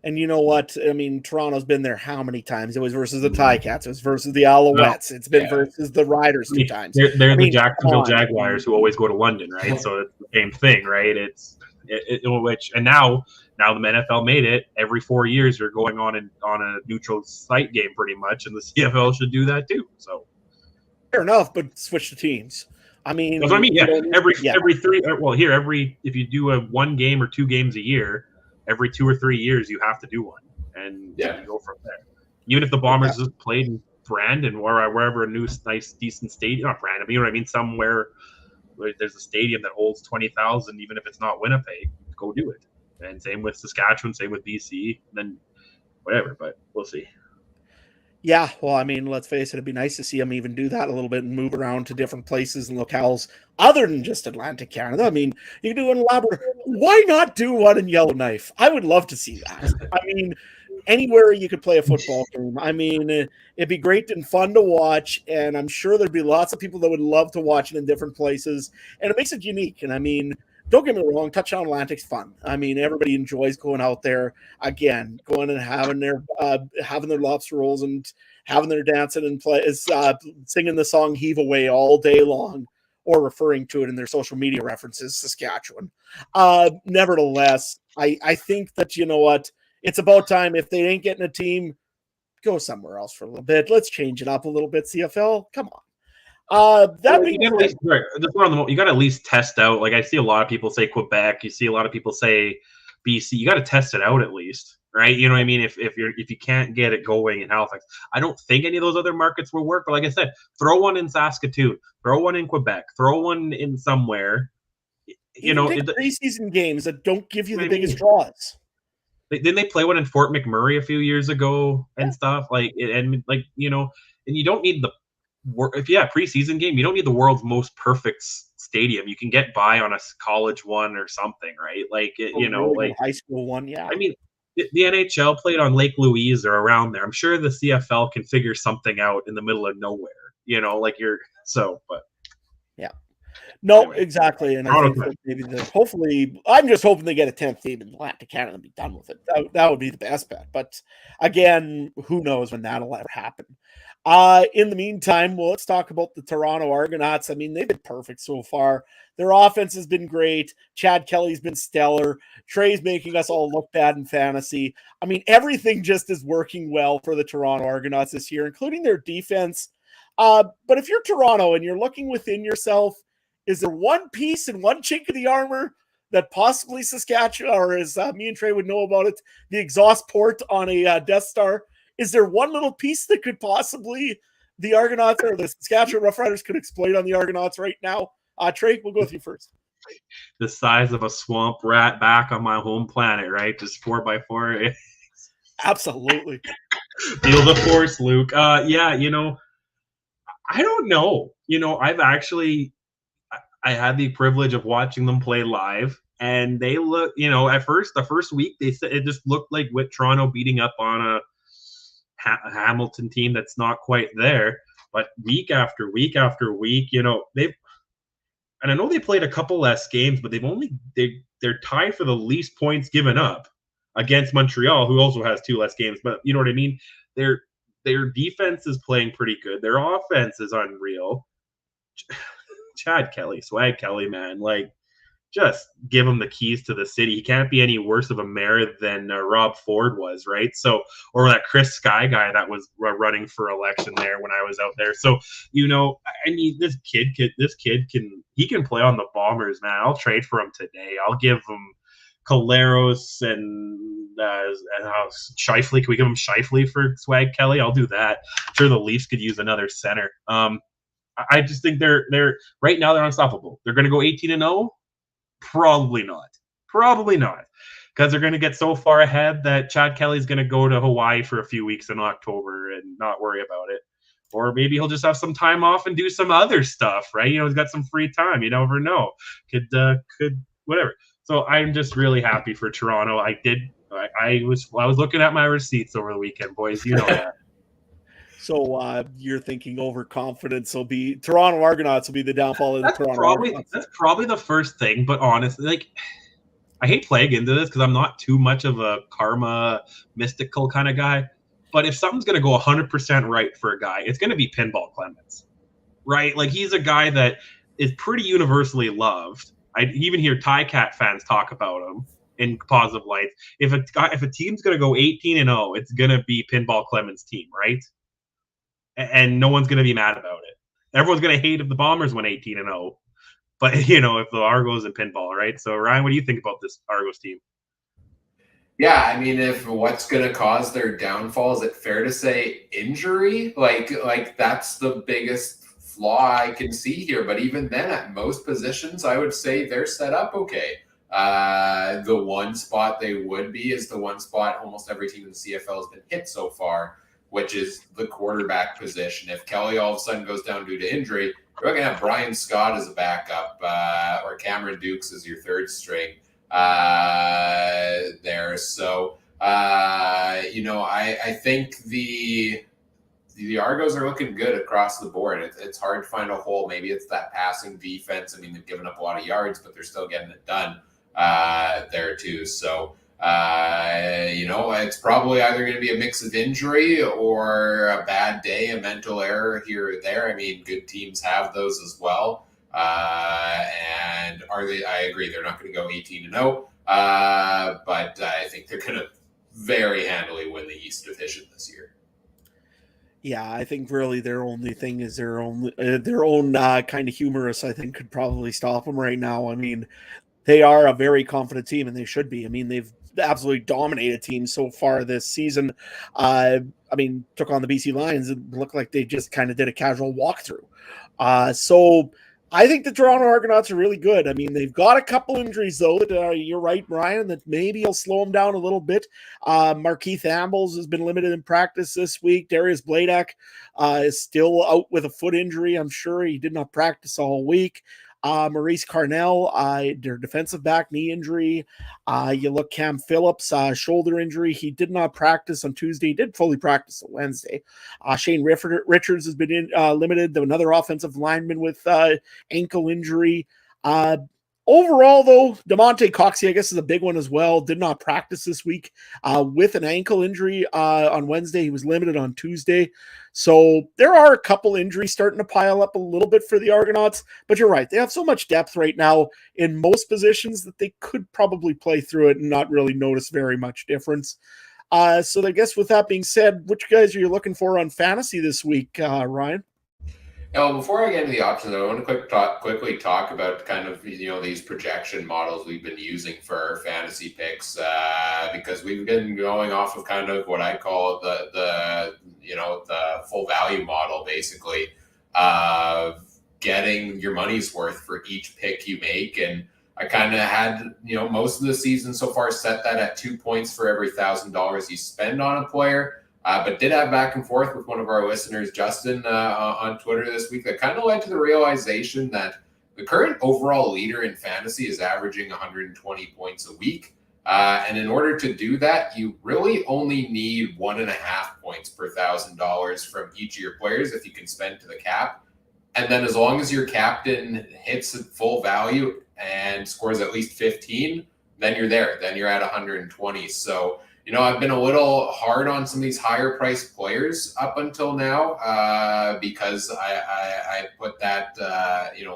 And you know what? I mean, Toronto's been there how many times? It was versus the Ticats. It was versus the Alouettes. It's been versus the Riders 2 times. They're the Jacksonville Jaguars who always go to London, right? So it's the same thing, right? And now the NFL made it. Every 4 years you're going on a neutral site game pretty much, and the CFL should do that too. So fair enough, but switch the teams. I mean, that's what I mean. Yeah, every 3. Well, if you do a 1 game or 2 games a year, every 2 or 3 years you have to do one, and you go from there. Even if the Bombers just played in Brandon or wherever a new nice decent stadium, not Brandon, but you know what I mean, somewhere where there's a stadium that holds 20,000, even if it's not Winnipeg, go do it. And same with Saskatchewan, same with BC, then whatever, but we'll see. Yeah, well, I mean, let's face it, it'd be nice to see them even do that a little bit and move around to different places and locales other than just Atlantic Canada. I mean, you can do an elaborate. Why not do one in Yellowknife? I would love to see that. I mean, anywhere you could play a football game. I mean, it'd be great and fun to watch, and I'm sure there'd be lots of people that would love to watch it in different places, and it makes it unique. And I mean, don't get me wrong, Touchdown Atlantic's fun. I mean, everybody enjoys going out there again, going and having their lobster rolls and having their dancing and singing the song "Heave Away" all day long, or referring to it in their social media references, Saskatchewan. Nevertheless, I think that, you know what, it's about time. If they ain't getting a team, go somewhere else for a little bit. Let's change it up a little bit. CFL, come on. You got to at least test out. Like, I see a lot of people say Quebec. You see a lot of people say BC. You got to test it out at least, right? You know what I mean? If you can't get it going in Halifax, I don't think any of those other markets will work. But like I said, throw one in Saskatoon, throw one in Quebec, throw one in somewhere. Preseason games that don't give you the biggest draws. Didn't they play one in Fort McMurray a few years ago and stuff? And you don't need preseason game, you don't need the world's most perfect stadium. You can get by on a college one or something, right? Like, high school one. Yeah. I mean, the NHL played on Lake Louise or around there. I'm sure the CFL can figure something out in the middle of nowhere. But Yeah. No, anyway, exactly. And I Toronto think that maybe hopefully, I'm just hoping they get a 10th team in Atlantic Canada and be done with it. That would be the best bet. But again, who knows when that'll ever happen. In the meantime, well, let's talk about the Toronto Argonauts. I mean, they've been perfect so far. Their offense has been great. Chad Kelly's been stellar. Trey's making us all look bad in fantasy. I mean, everything just is working well for the Toronto Argonauts this year, including their defense. But if you're Toronto and you're looking within yourself, is there one piece and one chink of the armor that possibly Saskatchewan, or as me and Trey would know about it, the exhaust port on a Death Star? Is there one little piece that could possibly the Argonauts or the Saskatchewan Roughriders could exploit on the Argonauts right now? Trey, we'll go with you first. The size of a swamp rat back on my home planet, right? Just 4x4. Absolutely. Feel the force, Luke. Yeah, I don't know. I had the privilege of watching them play live, and they look, at first, the first week, they said it just looked like with Toronto beating up on a Hamilton team that's not quite there. But week after week after week, they've, and I know they played a couple less games, but they're tied for the least points given up against Montreal, who also has 2 less games. But you know what I mean? Their defense is playing pretty good. Their offense is unreal. Chad Kelly, Swag Kelly, man, just give him the keys to the city. He can't be any worse of a mayor than Rob Ford was, right? So, or that Chris Sky guy that was running for election there when I was out there. So, I mean, this kid can play on the Bombers, man. I'll trade for him today. I'll give him Caleros and Scheifele. Can we give him Scheifele for Swag Kelly? I'll do that. I'm sure the Leafs could use another center. I just think they're right now they're unstoppable. They're going to go 18-0. Probably not, because they're going to get so far ahead that Chad Kelly's going to go to Hawaii for a few weeks in October and not worry about it. Or maybe he'll just have some time off and do some other stuff, right? He's got some free time. You never know. Could whatever. So I'm just really happy for Toronto. I was looking at my receipts over the weekend, boys. You know that. So you're thinking overconfidence will be Toronto Argonauts will be the downfall of the Toronto Argonauts. That's probably the first thing, but honestly, I hate playing into this because I'm not too much of a karma mystical kind of guy. But if something's going to go 100% right for a guy, it's going to be Pinball Clemens, right? He's a guy that is pretty universally loved. I even hear Cat fans talk about him in positive light. If a team's going to go 18-0, it's going to be Pinball Clemens' team, right? And no one's going to be mad about it. Everyone's going to hate if the Bombers went 18-0. But, if the Argos and pinball, right? So, Ryan, what do you think about this Argos team? Yeah, I mean, if what's going to cause their downfall, is it fair to say injury? Like that's the biggest flaw I can see here. But even then, at most positions, I would say they're set up okay. The one spot they would be is the one spot almost every team in the CFL has been hit so far, which is the quarterback position. If Kelly all of a sudden goes down due to injury, you're going to have Brian Scott as a backup or Cameron Dukes as your third string there. So, I think the Argos are looking good across the board. It's hard to find a hole. Maybe it's that passing defense. I mean, they've given up a lot of yards, but they're still getting it done there too. So, it's probably either going to be a mix of injury or a bad day, a mental error here or there. I mean, good teams have those as well. And I agree, they're not going to go 18-0, but I think they're going to very handily win the East Division this year. Yeah, I think really their only thing is their own kind of humorous, I think, could probably stop them right now. I mean, they are a very confident team, and they should be. I mean, they've absolutely dominated teams so far this season. Took on the BC Lions and looked like they just kind of did a casual walkthrough. So I think the Toronto Argonauts are really good. I mean, they've got a couple injuries, though, that you're right, Brian, that maybe will slow them down a little bit. Markeith Ambles has been limited in practice this week. Darius Bladak is still out with a foot injury. I'm sure he did not practice all week. Maurice Carnell, their defensive back, knee injury. You look Cam Phillips, shoulder injury. He did not practice on Tuesday. He did fully practice on Wednesday. Shane Richards has been limited. Another offensive lineman with ankle injury. Overall, though, DeMonte Coxey, I guess, is a big one as well. Did not practice this week with an ankle injury on Wednesday. He was limited on Tuesday. So there are a couple injuries starting to pile up a little bit for the Argonauts. But you're right. They have so much depth right now in most positions that they could probably play through it and not really notice very much difference. So I guess with that being said, which guys are you looking for on fantasy this week, Ryan? Now, before I get into the options, I want to quickly talk about kind of these projection models we've been using for our fantasy picks because we've been going off of kind of what I call the full value model, basically getting your money's worth for each pick you make. And I kind of had most of the season so far set that at 2 points for every $1,000 you spend on a player. But did have back and forth with one of our listeners, Justin, on Twitter this week that kind of led to the realization that the current overall leader in fantasy is averaging 120 points a week. And in order to do that, you really only need 1.5 points per $1,000 from each of your players if you can spend to the cap. And then as long as your captain hits full value and scores at least 15, then you're there. Then you're at 120. So I've been a little hard on some of these higher priced players up until now because I put that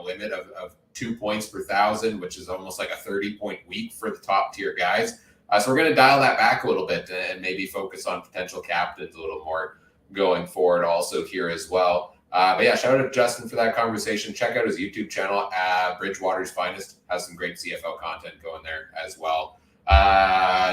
limit of 2 points per 1,000, which is almost like a 30-point week for the top tier guys. So we're going to dial that back a little bit and maybe focus on potential captains a little more going forward also here as well. But yeah, shout out to Justin for that conversation. Check out his YouTube channel, Bridgewater's Finest. Has some great CFL content going there as well.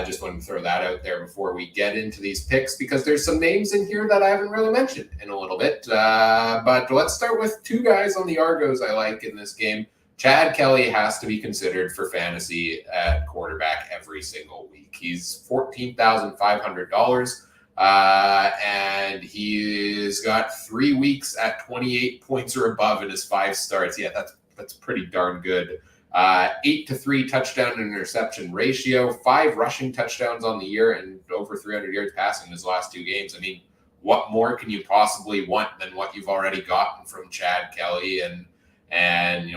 Just wanted to throw that out there before we get into these picks because there's some names in here that I haven't really mentioned in a little bit. But let's start with two guys on the Argos I like in this game. Chad Kelly has to be considered for fantasy at quarterback every single week. He's $14,500. And he's got 3 weeks at 28 points or above in his 5 starts. Yeah, that's pretty darn good. 8-3 touchdown and interception ratio, 5 rushing touchdowns on the year, and over 300 yards passing in his last 2 games. I mean, what more can you possibly want than what you've already gotten from Chad Kelly and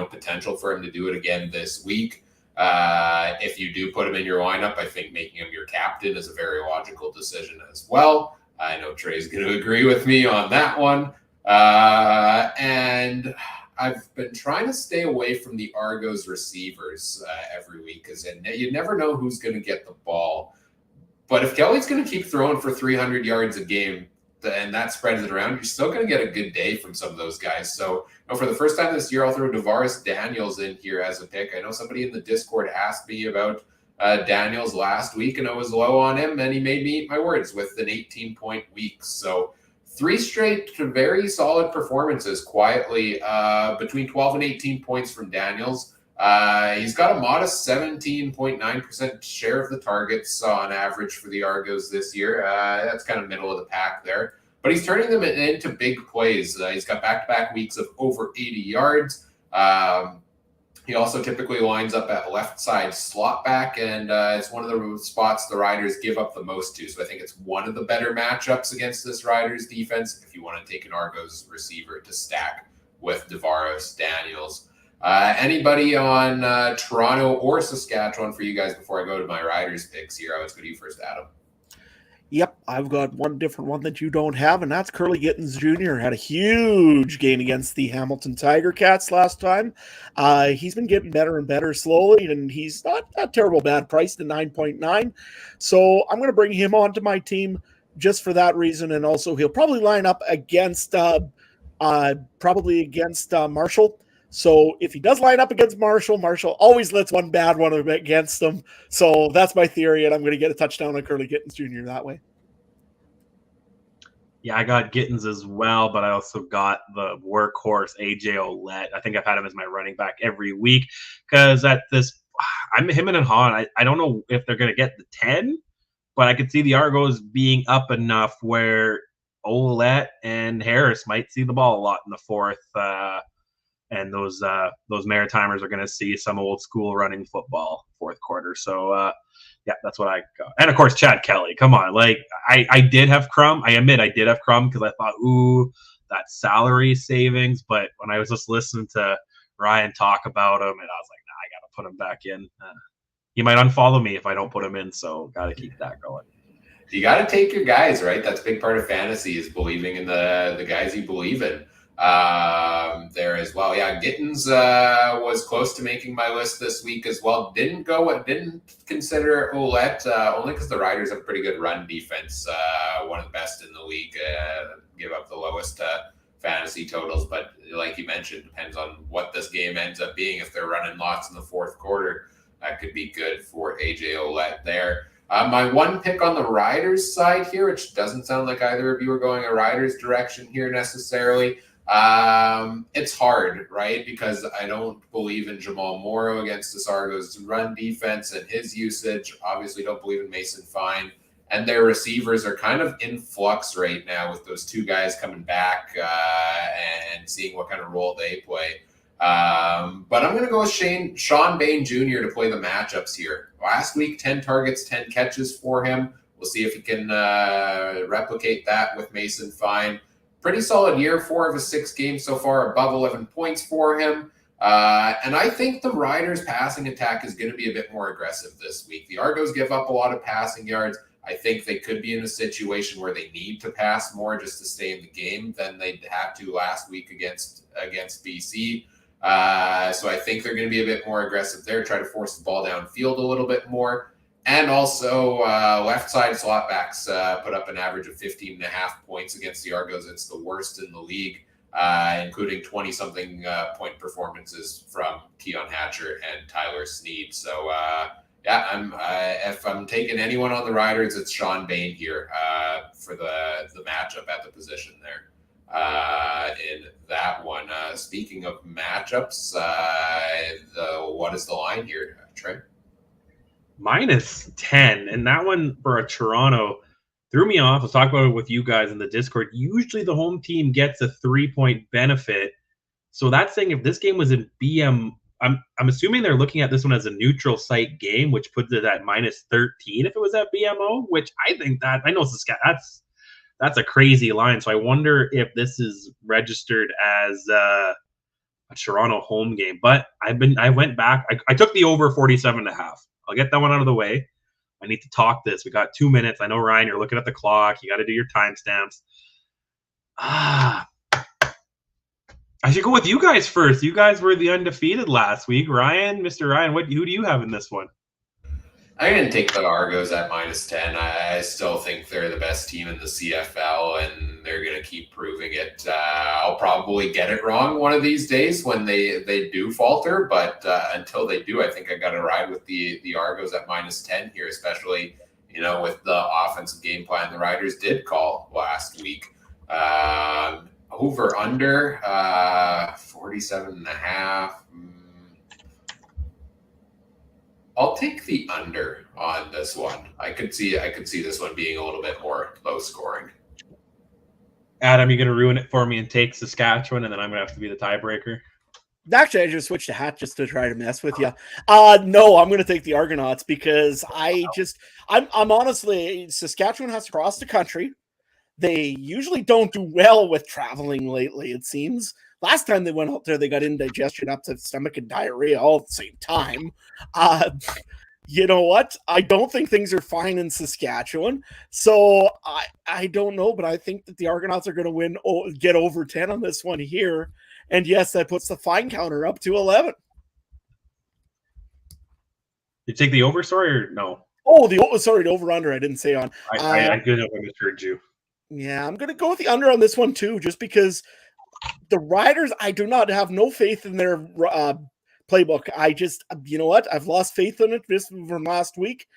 potential for him to do it again this week? If you do put him in your lineup, I think making him your captain is a very logical decision as well. I know Trey's going to agree with me on that one. And I've been trying to stay away from the Argos receivers every week because you never know who's going to get the ball. But if Kelly's going to keep throwing for 300 yards a game and that spreads it around, you're still going to get a good day from some of those guys. So for the first time this year, I'll throw DeVaris Daniels in here as a pick. I know somebody in the Discord asked me about Daniels last week, and I was low on him, and he made me eat my words with an 18-point week. So 3 straight very solid performances quietly, between 12 and 18 points from Daniels. He's got a modest 17.9% share of the targets on average for the Argos this year. That's kind of middle of the pack there. But he's turning them into big plays. He's got back-to-back weeks of over 80 yards. He also typically lines up at left side slot back, and it's one of the spots the Riders give up the most to. So I think it's one of the better matchups against this Riders defense if you want to take an Argos receiver to stack with DeVaris Daniels. Anybody on Toronto or Saskatchewan for you guys before I go to my Riders picks here? Let's go to you first, Adam. Yep, I've got one different one that you don't have, and that's Curly Gittens Jr. Had a huge game against the Hamilton Tiger Cats last time. He's been getting better and better slowly, and he's not that terrible bad price to 9.9. So I'm going to bring him onto my team just for that reason, and also he'll probably line up against Marshall. So if he does line up against Marshall always lets one bad one against them. So that's my theory, and I'm going to get a touchdown on Curly Gittens Jr. that way. Yeah, I got Gittens as well, but I also got the workhorse AJ Ouellette. I think I've had him as my running back every week because I'm him and Han. I don't know if they're going to get the 10, but I could see the Argos being up enough where Ouellette and Harris might see the ball a lot in the fourth and those Maritimers are going to see some old school running football fourth quarter. So yeah, that's what I got. And of course, Chad Kelly. Come on, like I did have Crum. I admit I did have Crum because I thought, ooh, that salary savings. But when I was just listening to Ryan talk about him, and I was like, nah, I got to put him back in. He might unfollow me if I don't put him in, so got to keep that going. You got to take your guys, right? That's a big part of fantasy is believing in the guys you believe in there as well. Yeah, Gittins was close to making my list this week as well. Didn't consider Ouellette only because the Riders have pretty good run defense, one of the best in the league. Give up the lowest fantasy totals, but like you mentioned, depends on what this game ends up being. If they're running lots in the fourth quarter, that could be good for AJ Ouellette there. My one pick on the Riders side here, which doesn't sound like either of you are going a Riders direction here necessarily. It's hard, right? Because I don't believe in Jamal Morrow against this Argos run defense and his usage. Obviously don't believe in Mason Fine. And their receivers are kind of in flux right now with those two guys coming back and seeing what kind of role they play. But I'm going to go with Sean Bain Jr. to play the matchups here. Last week, 10 targets, 10 catches for him. We'll see if he can replicate that with Mason Fine. Pretty solid year, 4 of his 6 games so far, above 11 points for him. And I think the Riders' passing attack is going to be a bit more aggressive this week. The Argos give up a lot of passing yards. I think they could be in a situation where they need to pass more just to stay in the game than they had to last week against BC. So I think they're going to be a bit more aggressive there, try to force the ball downfield a little bit more. And also left side slot backs put up an average of 15.5 points against the Argos. It's the worst in the league, including 20-something point performances from Keon Hatcher and Tyler Snead. So yeah, if I'm taking anyone on the Riders, it's Sean Bain here for the matchup at the position there. In that one, speaking of matchups, what is the line here, Trey? -10, and that one for a Toronto threw me off. I was talking about it with you guys in the Discord. Usually the home team gets a 3-point benefit. So that's saying if this game was in BM, I'm assuming they're looking at this one as a neutral site game, which puts it at -13 if it was at BMO, which I think that I know that's a crazy line. So I wonder if this is registered as a Toronto home game. But I went back. I took the over 47.5. I'll get that one out of the way. I need to talk this. We got 2 minutes. I know, Ryan, you're looking at the clock. You got to do your timestamps. I should go with you guys first. You guys were the undefeated last week. Ryan, Mr. Ryan, who do you have in this one? I'm going to take the Argos at -10. I still think they're the best team in the CFL, and they're going to keep proving it. I'll probably get it wrong one of these days when they do falter, but until they do, I think I got to ride with the Argos at -10 here, especially with the offensive game plan the Riders did call last week. Over under 47.5. I'll take the under on this one. I could see this one being a little bit more low scoring. Adam, you're going to ruin it for me and take Saskatchewan, and then I'm going to have to be the tiebreaker. Actually, I just switched to hat just to try to mess with you. No, I'm going to take the Argonauts because I'm honestly, Saskatchewan has to cross the country. They usually don't do well with traveling lately, it seems. Last time they went out there, they got indigestion up to stomach and diarrhea all at the same time. You know what? I don't think things are fine in Saskatchewan. So I don't know, but I think that the Argonauts are going to get over 10 on this one here. And yes, that puts the fine counter up to 11. You take the over, sorry, or no? Oh, the over-under I didn't say on. I could have misheard you. Yeah, I'm going to go with the under on this one too, just because the Riders, I do not have no faith in their playbook. I just, you know what? I've lost faith in it just from last week.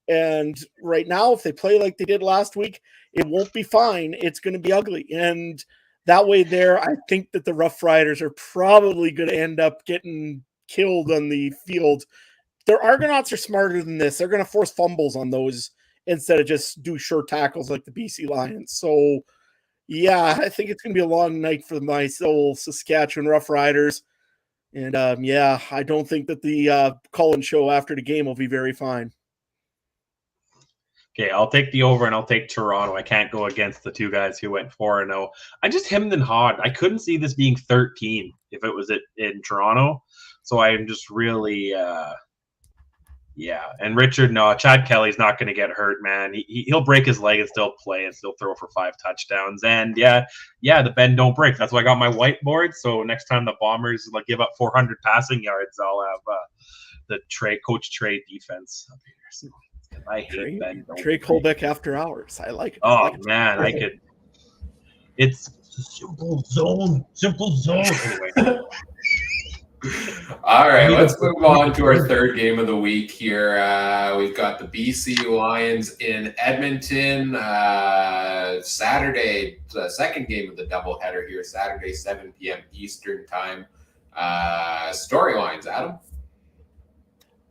And right now, if they play like they did last week, it won't be fine. It's going to be ugly. And that way there, I think that the Rough Riders are probably going to end up getting killed on the field. Their Argonauts are smarter than this. They're going to force fumbles on those instead of just do short tackles like the BC Lions. So, yeah, I think it's going to be a long night for my soul Saskatchewan Rough Riders. And yeah, I don't think that the call-in show after the game will be very fine. Okay, I'll take the over and I'll take Toronto. I can't go against the two guys who went 4-0. I just hemmed and hawed. I couldn't see this being 13 if it was in Toronto. So I'm just really, yeah. And Richard, no, Chad Kelly's not going to get hurt, man. He'll break his leg and still play and still throw for 5 touchdowns. And yeah, the bend don't break. That's why I got my whiteboard. So next time the Bombers give up 400 passing yards, I'll have the Coach Trey defense up here. So. I hate Ben. Trey Colbeck after hours. I like it. Oh, man, I could. It's a simple zone. Anyway. All right, let's move on to our third game of the week here. We've got the BC Lions in Edmonton. Saturday, the second game of the doubleheader here, Saturday, 7 p.m. Eastern time. Storylines, Adam?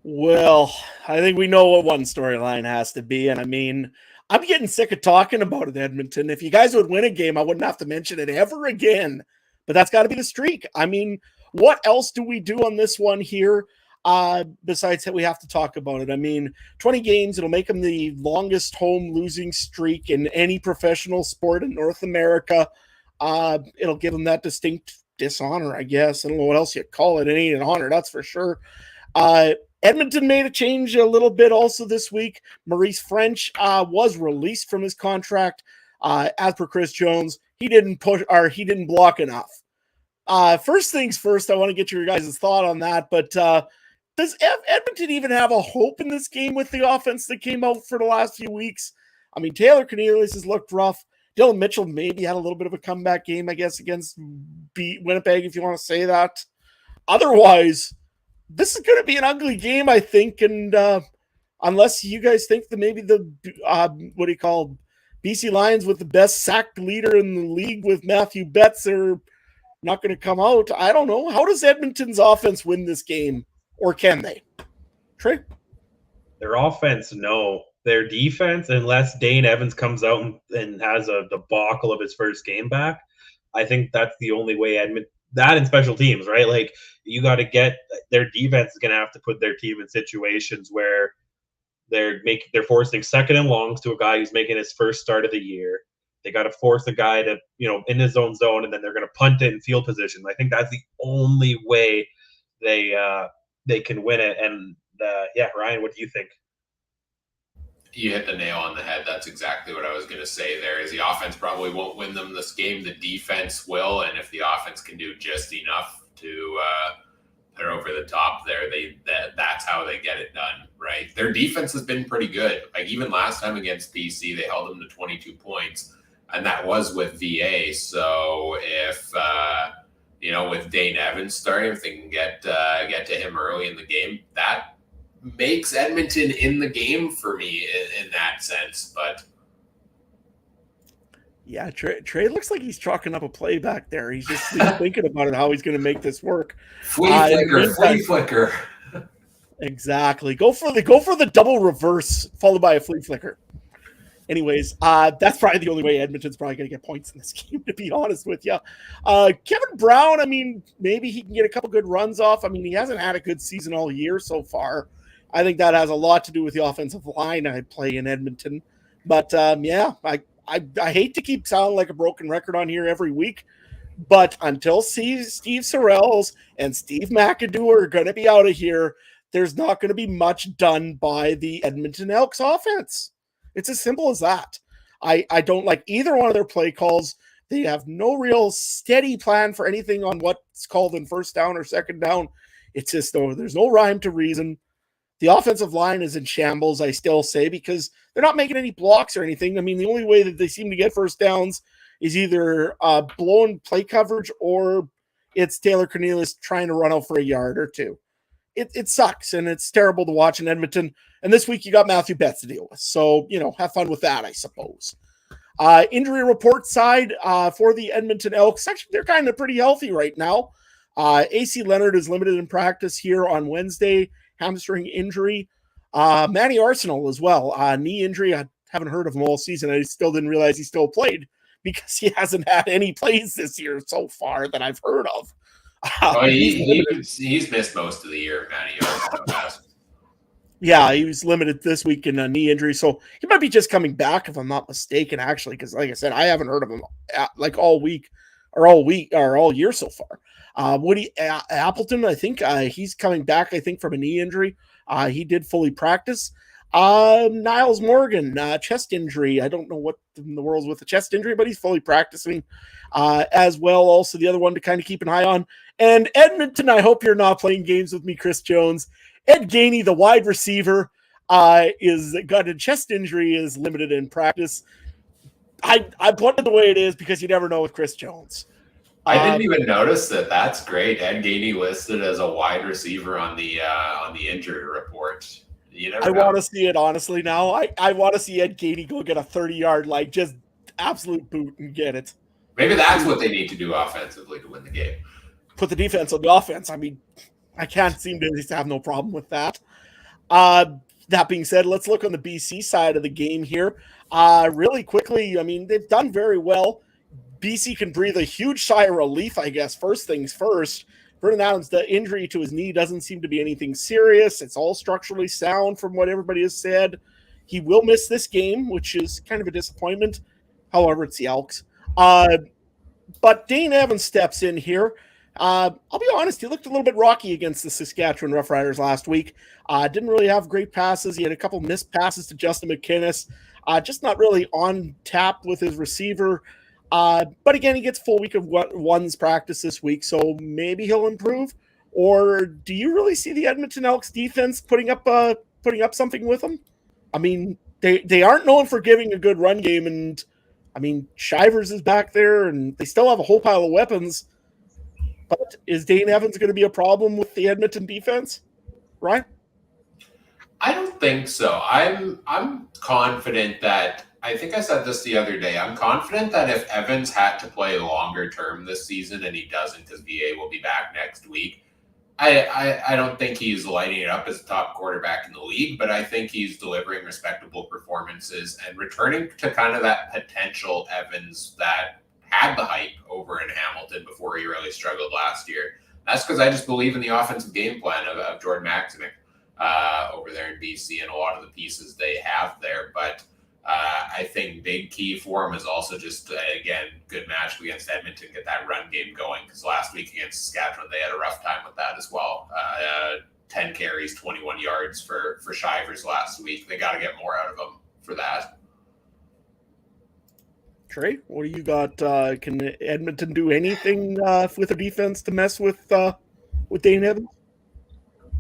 Well, I think we know what one storyline has to be. And I mean, I'm getting sick of talking about it, Edmonton. If you guys would win a game, I wouldn't have to mention it ever again. But that's got to be the streak. I mean, what else do we do on this one here? Besides that, we have to talk about it. I mean, 20 games, it'll make them the longest home losing streak in any professional sport in North America. It'll give them that distinct dishonor, I guess. I don't know what else you call it. It ain't an honor, that's for sure. Edmonton made a change a little bit also this week. Maurice French was released from his contract. As per Chris Jones, he didn't block enough. First things first, I want to get your guys' thought on that. But does Edmonton even have a hope in this game with the offense that came out for the last few weeks? I mean, Taylor Cornelius has looked rough. Dylan Mitchell maybe had a little bit of a comeback game, I guess, against Winnipeg, if you want to say that. Otherwise, this is going to be an ugly game, I think, and unless you guys think that maybe the BC Lions with the best sacked leader in the league with Matthew Betts are not going to come out, I don't know. How does Edmonton's offense win this game, or can they? Trey? Their offense, no. Their defense, unless Dane Evans comes out and has a debacle of his first game back, I think that's the only way Edmonton. That and special teams, right? Like, you got to get their defense is going to have to put their team in situations where they're forcing second and longs to a guy who's making his first start of the year. They got to force a guy to, in his own zone, and then they're going to punt it in field position. I think that's the only way they can win it. And yeah, Ryan, what do you think? You hit the nail on the head. That's exactly what I was going to say there. Is the offense probably won't win them this game. The defense will, and if the offense can do just enough to put over the top there, that's how they get it done, right? Their defense has been pretty good. Like, even last time against BC, they held them to 22 points, and that was with VA. So if with Dane Evans starting, if they can get to him early in the game, that makes Edmonton in the game for me in that sense. But yeah, Trey looks like he's chalking up a play back there. He's just thinking about it, how he's going to make this work. Flea flicker. Exactly. Go for the double reverse followed by a flea flicker. Anyways, that's probably the only way Edmonton's probably going to get points in this game, to be honest with you. Kevin Brown, I mean, maybe he can get a couple good runs off. I mean, he hasn't had a good season all year so far. I think that has a lot to do with the offensive line I play in Edmonton. But, yeah, I hate to keep sounding like a broken record on here every week, but until Steve Sorrells and Steve McAdoo are going to be out of here, there's not going to be much done by the Edmonton Elks offense. It's as simple as that. I don't like either one of their play calls. They have no real steady plan for anything on what's called in first down or second down. It's just, there's no rhyme to reason. The offensive line is in shambles, I still say, because they're not making any blocks or anything. I mean, the only way that they seem to get first downs is either blown play coverage or it's Taylor Cornelius trying to run out for a yard or two. It sucks, and it's terrible to watch in Edmonton. And this week you got Matthew Betts to deal with. So, have fun with that, I suppose. Injury report side for the Edmonton Elks, actually, they're kind of pretty healthy right now. AC Leonard is limited in practice here on Wednesday. Hamstring injury. Manny Arsenal as well. Knee injury. I haven't heard of him all season. I still didn't realize he still played because he hasn't had any plays this year so far that I've heard of. Oh, he's missed most of the year, Matty. Yeah, he was limited this week in a knee injury, so he might be just coming back if I'm not mistaken. Actually, because like I said, I haven't heard of him like all year so far. Woody Appleton, I think he's coming back. I think from a knee injury. He did fully practice. Niles Morgan, chest injury. I don't know what in the world's with a chest injury, but he's fully practicing as well. Also, the other one to kind of keep an eye on. And Edmonton, I hope you're not playing games with me, Chris Jones. Ed Gainey, the wide receiver, is got a chest injury, is limited in practice. I put it the way it is because you never know with Chris Jones. I didn't even notice that. That's great. Ed Gainey listed as a wide receiver on the injury report. I want to see it honestly now. I want to see Ed Gainey go get a 30-yard like just absolute boot and get it. Maybe that's what they need to do offensively to win the game. Put the defense on the offense. I mean, I can't seem to have no problem with that. That being said, let's look on the BC side of the game here. Really quickly, I mean, they've done very well. BC can breathe a huge sigh of relief, I guess. First things first, Vernon Adams, the injury to his knee doesn't seem to be anything serious. It's all structurally sound from what everybody has said. He will miss this game, which is kind of a disappointment. However, it's the Elks. But Dane Evans steps in here. I'll be honest, he looked a little bit rocky against the Saskatchewan Roughriders last week. Didn't really have great passes. He had a couple missed passes to Justin McInnes. Just not really on tap with his receiver. But again, he gets full week of one's practice this week, so maybe he'll improve. Or do you really see the Edmonton Elks defense putting up something with him? I mean, they aren't known for giving a good run game, and I mean, Shivers is back there, and they still have a whole pile of weapons. But is Dane Evans going to be a problem with the Edmonton defense, right? I don't think so. I'm confident that, I think I said this the other day, I'm confident that if Evans had to play longer term this season, and he doesn't because VA will be back next week, I don't think he's lighting it up as a top quarterback in the league, but I think he's delivering respectable performances and returning to kind of that potential Evans that had the hype over in Hamilton before he really struggled last year. That's because I just believe in the offensive game plan of Jordan Maximic over there in BC and a lot of the pieces they have there. But I think big key for him is also just, again, good match against Edmonton, get that run game going. Because last week against Saskatchewan, they had a rough time with that as well. 10 carries, 21 yards for Shivers last week. They got to get more out of him for that. Trey, what do you got? Can Edmonton do anything with their defense to mess with Dane Evans?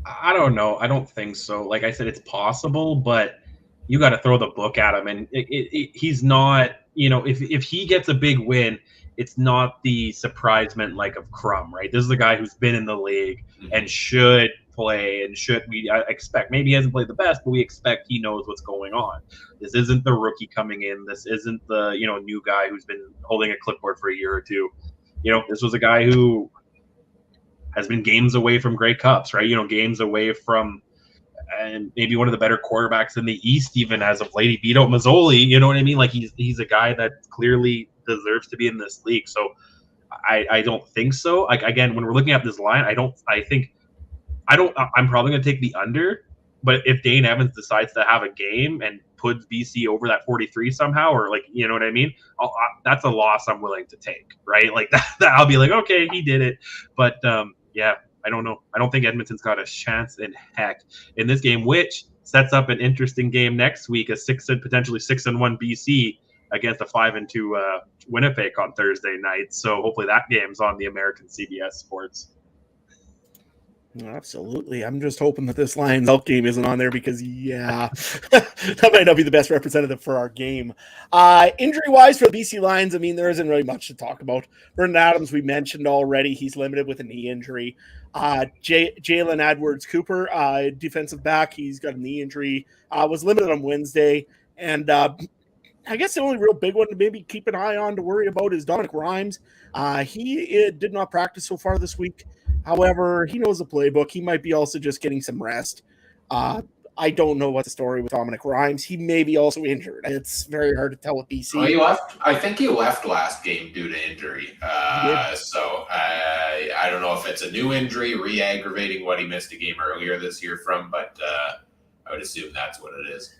I don't know. I don't think so. Like I said, it's possible, but you got to throw the book at him. And he's not, if he gets a big win, it's not the surprisement like of Crum, right? This is a guy who's been in the league and should play and I expect, maybe he hasn't played the best, but we expect he knows what's going on. This isn't the rookie coming in. This isn't the, new guy who's been holding a clipboard for a year or two. This was a guy who has been games away from Grey Cups, right? Games away from, and maybe one of the better quarterbacks in the East, even as of late. He beat out Mazzoli. You know what I mean? Like he's a guy that clearly deserves to be in this league. So I don't think so. Like again, when we're looking at this line, I'm probably going to take the under, but if Dane Evans decides to have a game and puts BC over that 43 somehow, or like, you know what I mean? That's a loss I'm willing to take, right? Like that I'll be like, okay, he did it. But yeah, I don't know. I don't think Edmonton's got a chance in heck in this game, which sets up an interesting game next week, potentially 6-1 BC against a 5-2 Winnipeg on Thursday night. So hopefully that game's on the American CBS Sports. Absolutely. I'm just hoping that this Lions Elk game isn't on there because, that might not be the best representative for our game. Injury-wise for the BC Lions, I mean, there isn't really much to talk about. Vernon Adams, we mentioned already. He's limited with a knee injury. Jalen Edwards-Cooper, defensive back, he's got a knee injury, was limited on Wednesday. And I guess the only real big one to maybe keep an eye on to worry about is Dominic Rhymes. He did not practice so far this week. However, he knows the playbook. He might be also just getting some rest. I don't know what the story with Dominic Rhymes. He may be also injured. It's very hard to tell with BC. Well, he left. I think he left last game due to injury. So I I don't know if it's a new injury, re-aggravating what he missed a game earlier this year from, but I would assume that's what it is.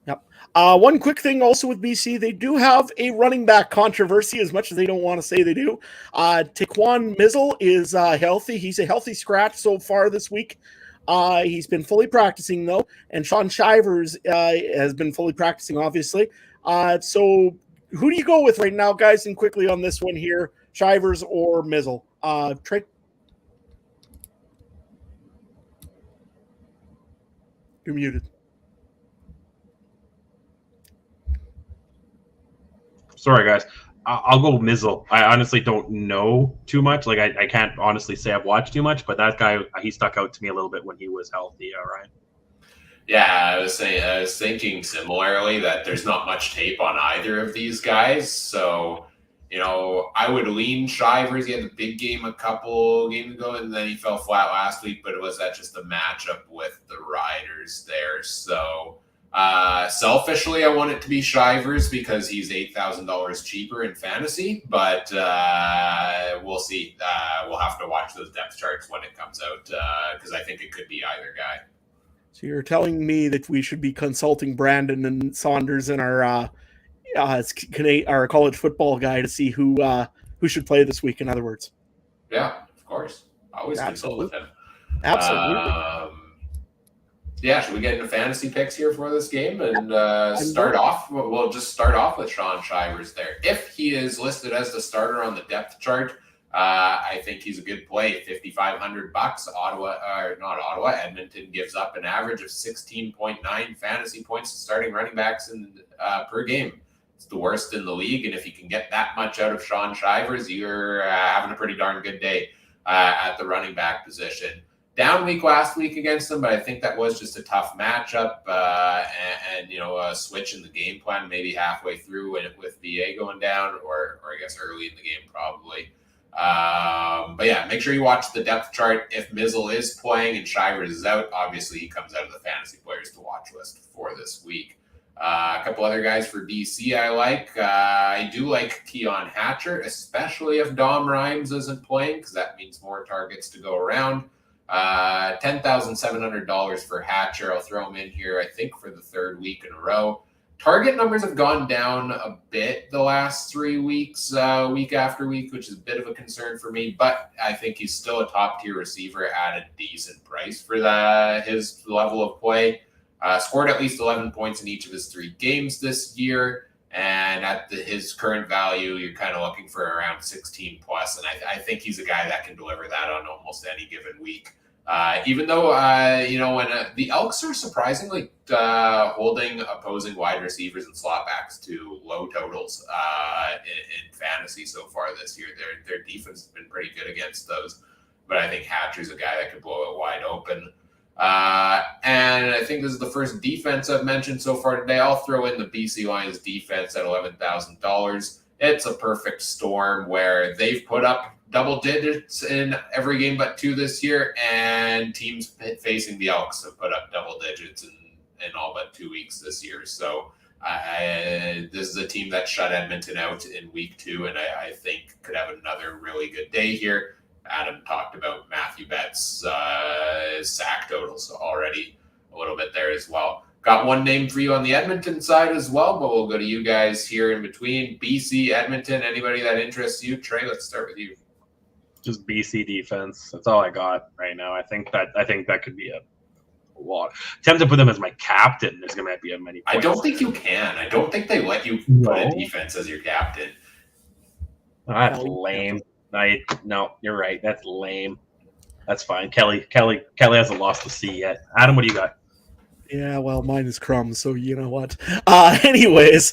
Yep. One quick thing also with BC, they do have a running back controversy, as much as they don't want to say they do. Taquan Mizzle is healthy. He's a healthy scratch so far this week. He's been fully practicing, though, and Sean Shivers has been fully practicing, obviously. So who do you go with right now, guys? And quickly on this one here, Shivers or Mizzle? Trey? You're muted. Sorry, guys. I'll go Mizzle. I honestly don't know too much. Like, I can't honestly say I've watched too much, but that guy, he stuck out to me a little bit when he was healthy. All right. Yeah, I was thinking similarly that there's not much tape on either of these guys. So, I would lean Shivers. He had a big game a couple games ago, and then he fell flat last week. But was that just a matchup with the Riders there? So, selfishly, I want it to be Shivers because he's $8,000 cheaper in fantasy. But we'll see. We'll have to watch those depth charts when it comes out because I think it could be either guy. So you're telling me that we should be consulting Brandon and Saunders in our college football guy to see who should play this week, in other words. Yeah, of course. Always consult with him. Absolutely. Yeah, should we get into fantasy picks here for this game and start off? We'll just start off with Sean Shivers there. If he is listed as the starter on the depth chart, I think he's a good play. $5,500. Edmonton gives up an average of 16.9 fantasy points to starting running backs per game. It's the worst in the league, and if you can get that much out of Sean Shivers, you're having a pretty darn good day at the running back position. Down week last week against them, but I think that was just a tough matchup and a switch in the game plan maybe halfway through with VA going down, or I guess early in the game probably. But yeah, make sure you watch the depth chart. If Mizzle is playing and Shivers is out, obviously he comes out of the fantasy players to watch list for this week. A couple other guys for BC I like. I do like Keon Hatcher, especially if Dom Rhymes isn't playing, because that means more targets to go around. $10,700 for Hatcher. I'll throw him in here, I think, for the third week in a row. Target numbers have gone down a bit the last 3 weeks, week after week, which is a bit of a concern for me. But I think he's still a top-tier receiver at a decent price for his level of play. Scored at least 11 points in each of his 3 games this year. And at his current value, you're kind of looking for around 16 plus. And I think he's a guy that can deliver that on almost any given week. Even though, when the Elks are surprisingly holding opposing wide receivers and slot backs to low totals in fantasy so far this year. Their defense has been pretty good against those. But I think Hatcher's a guy that could blow it wide open. And I think this is the first defense I've mentioned so far today. I'll throw in the BC Lions defense at $11,000. It's a perfect storm where they've put up double digits in every game but 2 this year, and teams facing the Elks have put up double digits in all but 2 weeks this year. So this is a team that shut Edmonton out in week 2, and I think could have another really good day here. Adam talked about Matthew Betts' sack totals already a little bit there as well. Got one name for you on the Edmonton side as well, but we'll go to you guys here in between. BC, Edmonton, anybody that interests you? Trey, let's start with you. Just BC defense. That's all I got right now. I think that could be a lot. Attempt to put them as my captain. There's going to be a many points. I don't think you can. I don't think they let you put a defense as your captain. That's lame. No, you're right. That's lame. That's fine. Kelly hasn't lost the C yet. Adam, what do you got? Yeah, well, mine is crumbs, so you know what. Nevertheless,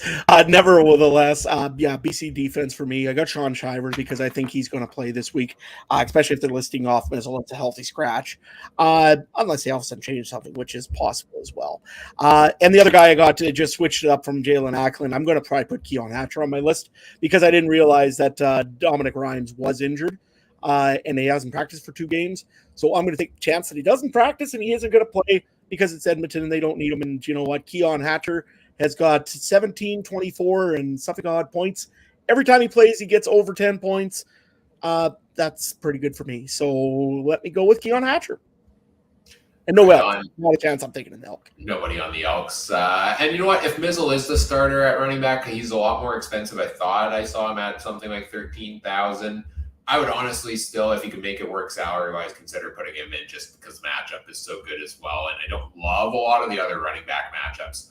BC defense for me. I got Sean Shivers because I think he's going to play this week, especially if they're listing off Mizzle. It's a healthy scratch, unless they all of a sudden change something, which is possible as well. And the other guy I got to just switch it up from Jalen Acklin. I'm going to probably put Keon Hatcher on my list because I didn't realize that Dominic Rhymes was injured. And he hasn't practiced for 2 games. So I'm going to take a chance that he doesn't practice and he isn't going to play because it's Edmonton and they don't need him. And you know what? Keon Hatcher has got 17, 24, and something odd points. Every time he plays, he gets over 10 points. That's pretty good for me. So let me go with Keon Hatcher. And no Right Elk. on. Not a chance I'm taking an Elk. Nobody on the Elks. And you know what? If Mizzle is the starter at running back, he's a lot more expensive. I thought I saw him at something like 13,000. I would honestly still, if he could make it work salary-wise, consider putting him in just because the matchup is so good as well. And I don't love a lot of the other running back matchups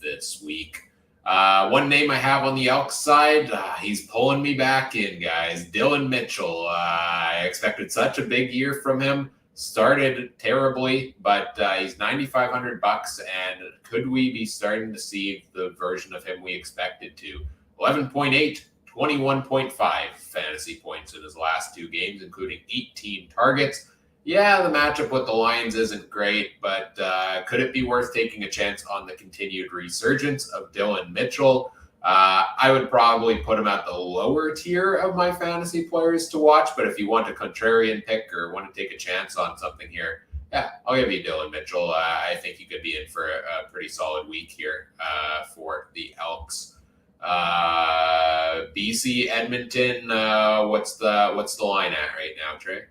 this week. One name I have on the Elks side, he's pulling me back in, guys. Dylan Mitchell. I expected such a big year from him. Started terribly, but he's $9,500, and could we be starting to see the version of him we expected to? 11.8, 21.5 fantasy points in his last 2 games, including 18 targets. Yeah, the matchup with the Lions isn't great, but could it be worth taking a chance on the continued resurgence of Dylan Mitchell? I would probably put him at the lower tier of my fantasy players to watch, but if you want a contrarian pick or want to take a chance on something here, yeah, I'll give you Dylan Mitchell. I think he could be in for a pretty solid week here for the Elks. BC Edmonton, what's the line at right now, Trey?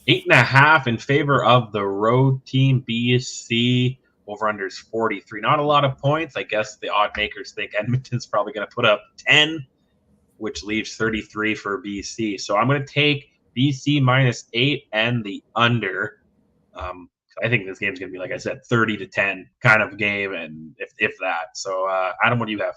8.5 in favor of the road team, BC. Over-under is 43. Not a lot of points. I guess the odd makers think Edmonton's probably going to put up 10, which leaves 33 for BC. So I'm going to take BC -8 and the under. I think this game's going to be, like I said, 30-10 kind of game, and if that. So, Adam, what do you have?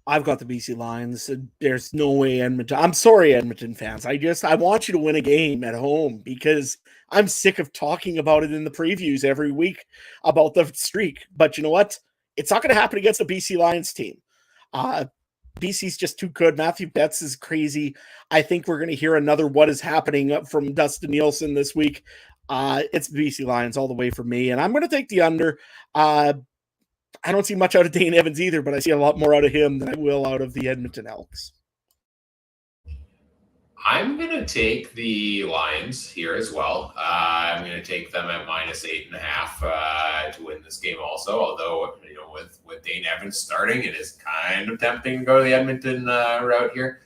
I've got the BC Lions. There's no way Edmonton. I'm sorry, Edmonton fans. I want you to win a game at home because I'm sick of talking about it in the previews every week about the streak. But you know what? It's not going to happen against the BC Lions team. BC's just too good. Matthew Betts is crazy. I think we're going to hear another what is happening from Dustin Nielsen this week. It's BC Lions all the way for me, and I'm going to take the under. I don't see much out of Dane Evans either, but I see a lot more out of him than I will out of the Edmonton Elks. I'm going to take the Lions here as well. I'm going to take them at -8.5 to win this game also, although, you know, with Dane Evans starting, it is kind of tempting to go to the Edmonton route here.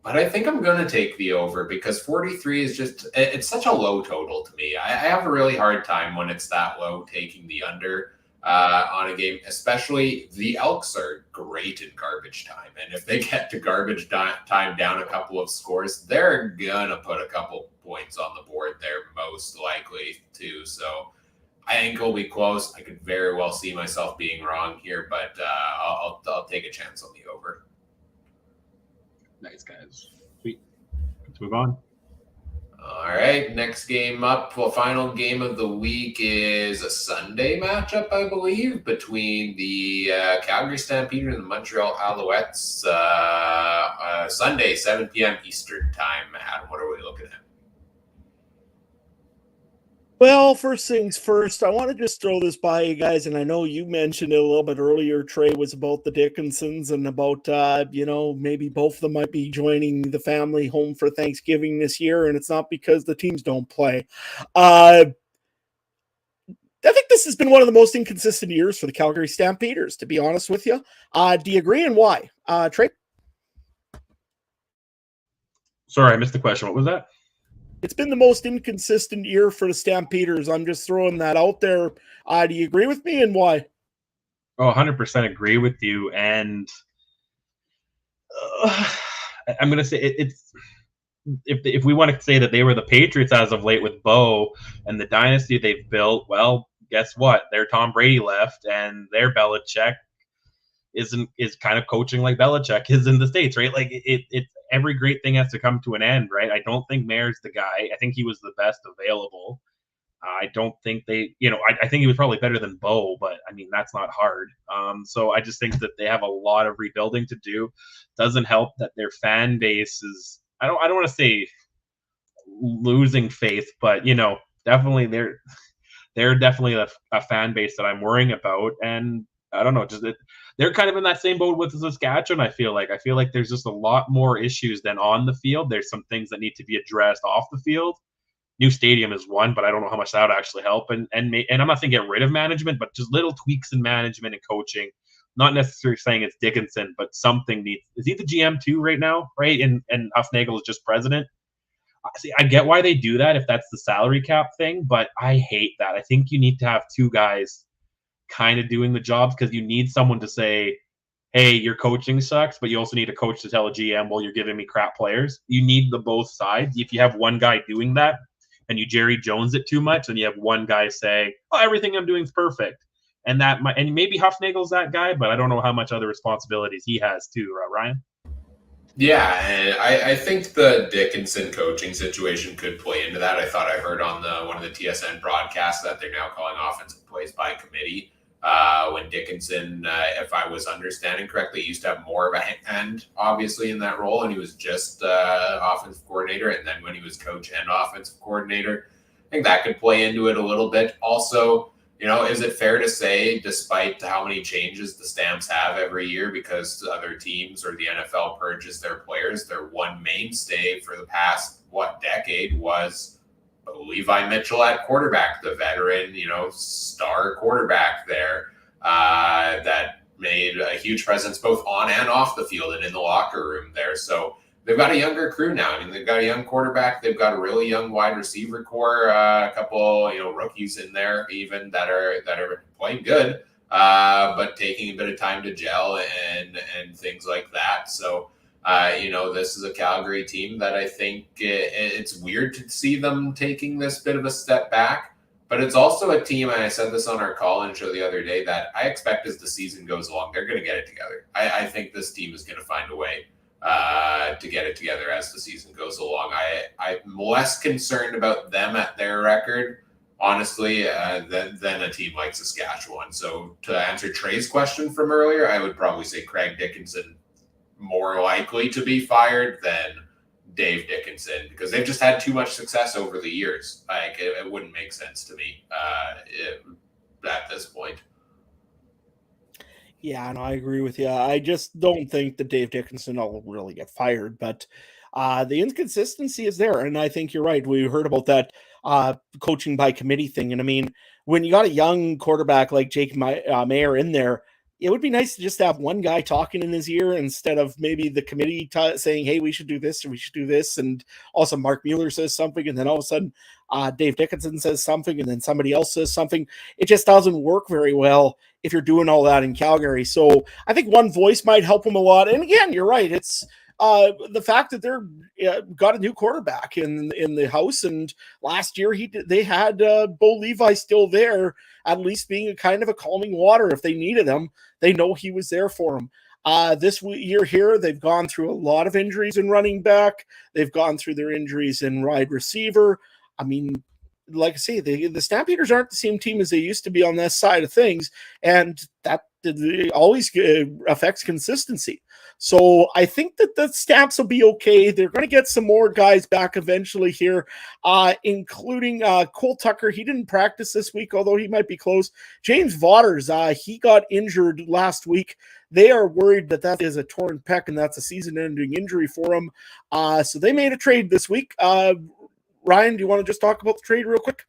But I think I'm going to take the over because 43 is just, it's such a low total to me. I have a really hard time when it's that low taking the under on a game, especially the Elks are great in garbage time. And if they get to garbage time down a couple of scores, they're going to put a couple points on the board there, most likely too. So I think it'll be close. I could very well see myself being wrong here, but I'll take a chance on the over. Nice, guys. Sweet. Let's move on. All right, next game up. Well, final game of the week is a Sunday matchup, I believe, between the Calgary Stampeders and the Montreal Alouettes. Sunday, 7 p.m. Eastern time. Adam, what are we looking at? Well, first things first, I want to just throw this by you guys, and I know you mentioned it a little bit earlier, Trey, was about the Dickinsons and about, maybe both of them might be joining the family home for Thanksgiving this year, and it's not because the teams don't play. I think this has been one of the most inconsistent years for the Calgary Stampeders, to be honest with you. Do you agree, and why? Trey? Sorry, I missed the question. What was that? It's been the most inconsistent year for the Stampeders. I'm just throwing that out there. Do you agree with me, and why? Oh, 100% agree with you. And I'm going to say it's if we want to say that they were the Patriots as of late with Bo and the dynasty they've built, well, guess what? Their Tom Brady left, and their Belichick is kind of coaching like Belichick is in the States, right? Like it's every great thing has to come to an end, right? I don't think Mayor's the guy. I think he was the best available. I don't think they, I think he was probably better than Bo, but I mean, that's not hard. So I just think that they have a lot of rebuilding to do. Doesn't help that their fan base is, I don't want to say losing faith, but definitely they're definitely a fan base that I'm worrying about. And I don't know, they're kind of in that same boat with Saskatchewan. I feel like there's just a lot more issues than on the field. There's some things that need to be addressed off the field. New stadium is one, but I don't know how much that would actually help. And I'm not saying get rid of management, but just little tweaks in management and coaching not necessarily saying it's Dickinson, but something needs. Is he the GM too right now? Right, and Huffnagel is just president. See, I get why they do that if that's the salary cap thing, but I hate that. I think you need to have two guys kind of doing the jobs because you need someone to say, hey, your coaching sucks, but you also need a coach to tell a GM, well, you're giving me crap players. You need the both sides. If you have one guy doing that and you Jerry Jones it too much, and you have one guy saying, oh, everything I'm doing is perfect. And maybe Huffnagel's that guy, but I don't know how much other responsibilities he has too, Ryan. Yeah, and I think the Dickinson coaching situation could play into that. I thought I heard on one of the TSN broadcasts that they're now calling offensive plays by committee. When Dickinson, if I was understanding correctly, used to have more of a hand, obviously, in that role, and he was just offensive coordinator. And then when he was coach and offensive coordinator, I think that could play into it a little bit. Also, is it fair to say, despite how many changes the Stamps have every year because other teams or the NFL purges their players, their one mainstay for the past, decade was Levi Mitchell at quarterback, the veteran, star quarterback there that made a huge presence both on and off the field and in the locker room there. So they've got a younger crew now. I mean, they've got a young quarterback. They've got a really young wide receiver core, a couple, rookies in there even that are playing good, but taking a bit of time to gel and things like that. So, this is a Calgary team that I think it's weird to see them taking this bit of a step back, but it's also a team, and I said this on our call-in show the other day, that I expect as the season goes along, they're going to get it together. I think this team is going to find a way to get it together as the season goes along. I'm less concerned about them at their record, honestly, than a team like Saskatchewan. So to answer Trey's question from earlier, I would probably say Craig Dickinson more likely to be fired than Dave Dickinson because they've just had too much success over the years. Like it wouldn't make sense to me at this point. Yeah, no, I agree with you. I just don't think that Dave Dickinson will really get fired, but the inconsistency is there. And I think you're right. We heard about that coaching by committee thing. And I mean, when you got a young quarterback like Jake Mayer in there, it would be nice to just have one guy talking in his ear instead of maybe the committee saying, hey, we should do this or we should do this. And also Mark Mueller says something. And then all of a sudden Dave Dickinson says something and then somebody else says something. It just doesn't work very well if you're doing all that in Calgary. So I think one voice might help him a lot. And again, you're right. It's the fact that they're got a new quarterback in the house. And last year they had Bo Levi still there, at least being a kind of a calming water. If they needed him, they know he was there for them. This year here, they've gone through a lot of injuries in running back. They've gone through their injuries in wide receiver. I mean, like I say, the Stampeders aren't the same team as they used to be on that side of things, and that always affects consistency. So I think that the Stamps will be okay. They're going to get some more guys back eventually here, including Cole Tucker. He didn't practice this week, although he might be close. James Vaughters, he got injured last week. They are worried that is a torn pec, and that's a season-ending injury for him. So they made a trade this week. Ryan, do you want to just talk about the trade real quick?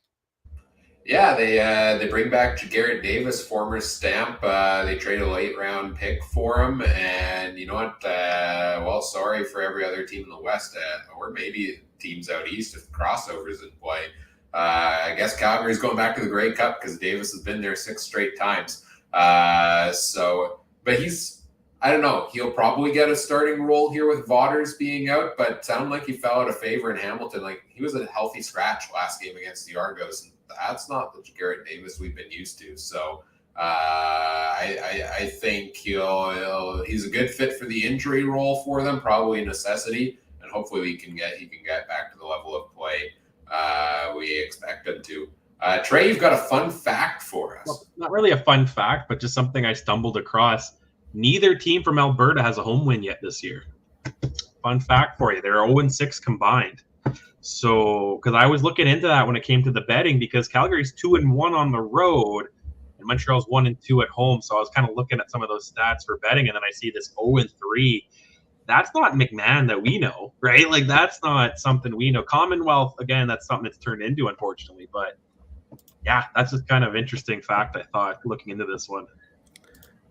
Yeah, they bring back Garrett Davis, former Stamp. They trade a late-round pick for him, and you know what? Sorry for every other team in the West, or maybe teams out east if crossovers in play. I guess Calgary's going back to the Grey Cup because Davis has been there 6 straight times. But I don't know. He'll probably get a starting role here with Vaughters being out, but it sounded like he fell out of favor in Hamilton. Like he was a healthy scratch last game against the Argos. And that's not the Garrett Davis we've been used to. So I think he's a good fit for the injury role for them, probably a necessity, and hopefully he can get back to the level of play we expect him to. Trey, you've got a fun fact for us. Well, not really a fun fact, but just something I stumbled across. Neither team from Alberta has a home win yet this year. Fun fact for you. They're 0-6 combined. So, because I was looking into that when it came to the betting, because Calgary's 2-1 on the road and Montreal's 1-2 at home. So I was kind of looking at some of those stats for betting, and then I see this 0-3. That's not McMahon that we know, right? Like that's not something we know. Commonwealth, again, that's something that's turned into, unfortunately. But yeah, that's just kind of interesting fact, I thought, looking into this one.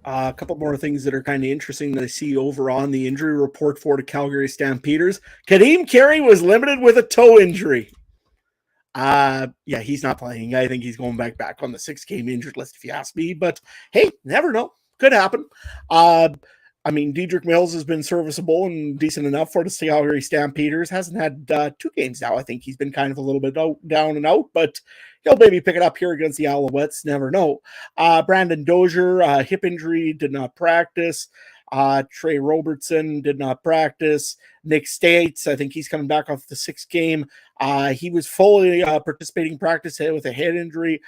A couple more things that are kind of interesting that I see over on the injury report for the Calgary Stampeders. Kadeem Carey was limited with a toe injury. Yeah, he's not playing. I think he's going back on the 6-game injured list, if you ask me. But hey, never know. Could happen. I mean, Dedrick Mills has been serviceable and decent enough for the Calgary Stampeders. Hasn't had 2 games now. I think he's been kind of a little bit down and out, but he'll maybe pick it up here against the Alouettes. Never know. Brandon Dozier, hip injury, did not practice. Trey Robertson did not practice. Nick States, I think he's coming back off the 6th game. He was fully participating in practice with a head injury.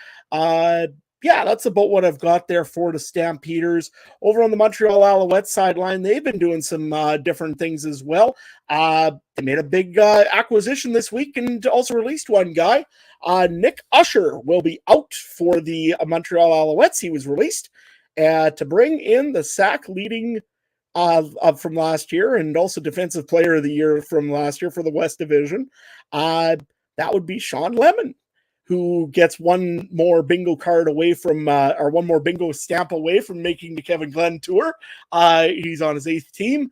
Yeah, that's about what I've got there for the Stampeders. Over on the Montreal Alouettes sideline, they've been doing some different things as well. They made a big acquisition this week and also released one guy. Nick Usher will be out for the Montreal Alouettes. He was released to bring in the sack leading from last year and also Defensive Player of the Year from last year for the West Division. That would be Sean Lemon, who gets one more bingo card away from, or one more bingo stamp away from making the Kevin Glenn tour. He's on his 8th team.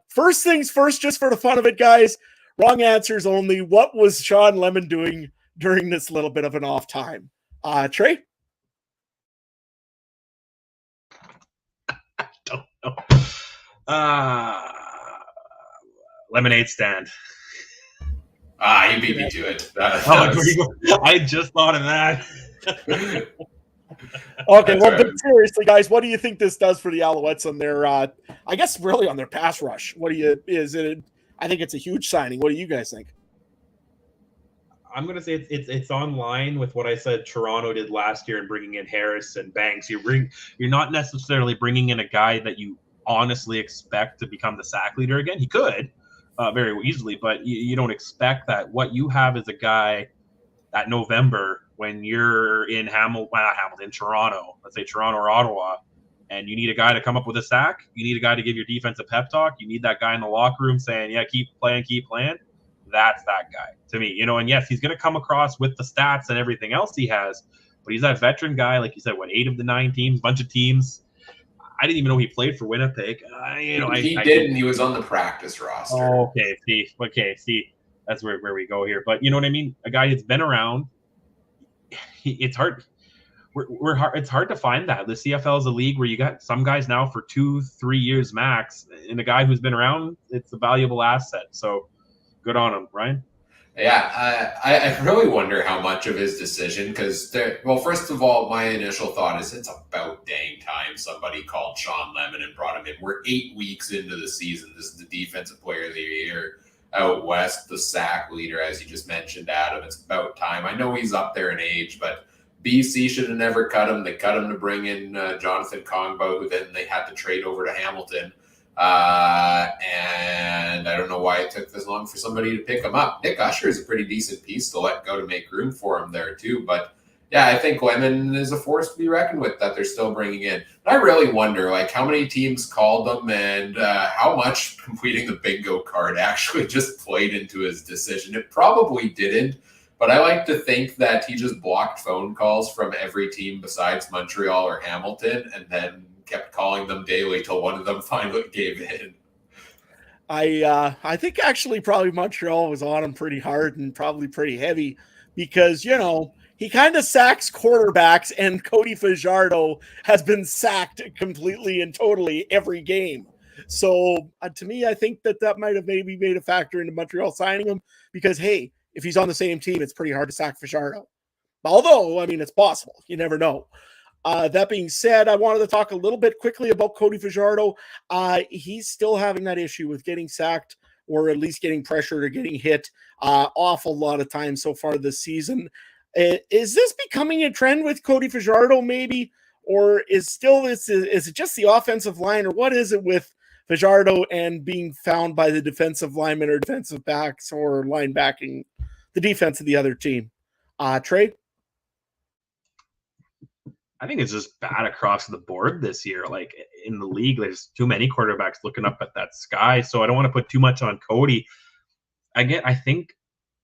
First things first, just for the fun of it, guys. Wrong answers only. What was Sean Lemon doing during this little bit of an off time? Trey? Don't know. Lemonade stand. You beat me to it. I just thought of that. Okay, well, but seriously, guys, what do you think this does for the Alouettes on their, I guess, really on their pass rush? I think it's a huge signing. What do you guys think? I'm going to say it's on line with what I said Toronto did last year in bringing in Harris and Banks. You're not necessarily bringing in a guy that you honestly expect to become the sack leader again. He could very easily, but you don't expect that. What you have is a guy that November when you're in Toronto, let's say Toronto or Ottawa, and you need a guy to come up with a sack. You need a guy to give your defense a pep talk. You need that guy in the locker room saying, yeah, keep playing. That's that guy to me, and yes, he's going to come across with the stats and everything else he has, but he's that veteran guy, like you said, 8 of the 9 teams, bunch of teams. I didn't even know he played for Winnipeg. He didn't. He was on the practice roster. Oh, okay, see, that's where we go here. But you know what I mean? A guy that's been around. It's hard. It's hard to find that. The CFL is a league where you got some guys now for 2-3 years max, and a guy who's been around, it's a valuable asset. So. Good on him, Ryan. Yeah, I really wonder how much of his decision, because, first of all, my initial thought is it's about dang time somebody called Sean Lemon and brought him in. We're 8 weeks into the season. This is the Defensive Player of the Year out west, the sack leader, as you just mentioned, Adam. It's about time. I know he's up there in age, but BC should have never cut him. They cut him to bring in Jonathan Kongbo, who then they had to trade over to Hamilton. And I don't know why it took this long for somebody to pick him up. Nick Usher is a pretty decent piece to let go to make room for him there too. But yeah, I think Lemon is a force to be reckoned with that they're still bringing in. But I really wonder, how many teams called them and how much completing the bingo card actually just played into his decision. It probably didn't, but I like to think that he just blocked phone calls from every team besides Montreal or Hamilton, and then kept calling them daily till one of them finally gave in. I think actually probably Montreal was on him pretty hard and probably pretty heavy because, he kind of sacks quarterbacks, and Cody Fajardo has been sacked completely and totally every game. So to me, I think that might have maybe made a factor into Montreal signing him because, hey, if he's on the same team, it's pretty hard to sack Fajardo. Although, it's possible. You never know. That being said, I wanted to talk a little bit quickly about Cody Fajardo. He's still having that issue with getting sacked or at least getting pressured or getting hit awful lot of times so far this season. Is this becoming a trend with Cody Fajardo maybe? Or is it just the offensive line, or what is it with Fajardo and being found by the defensive linemen or defensive backs or linebacking the defense of the other team? Trey? I think it's just bad across the board this year. In the league, there's too many quarterbacks looking up at that sky. So I don't want to put too much on Cody. I think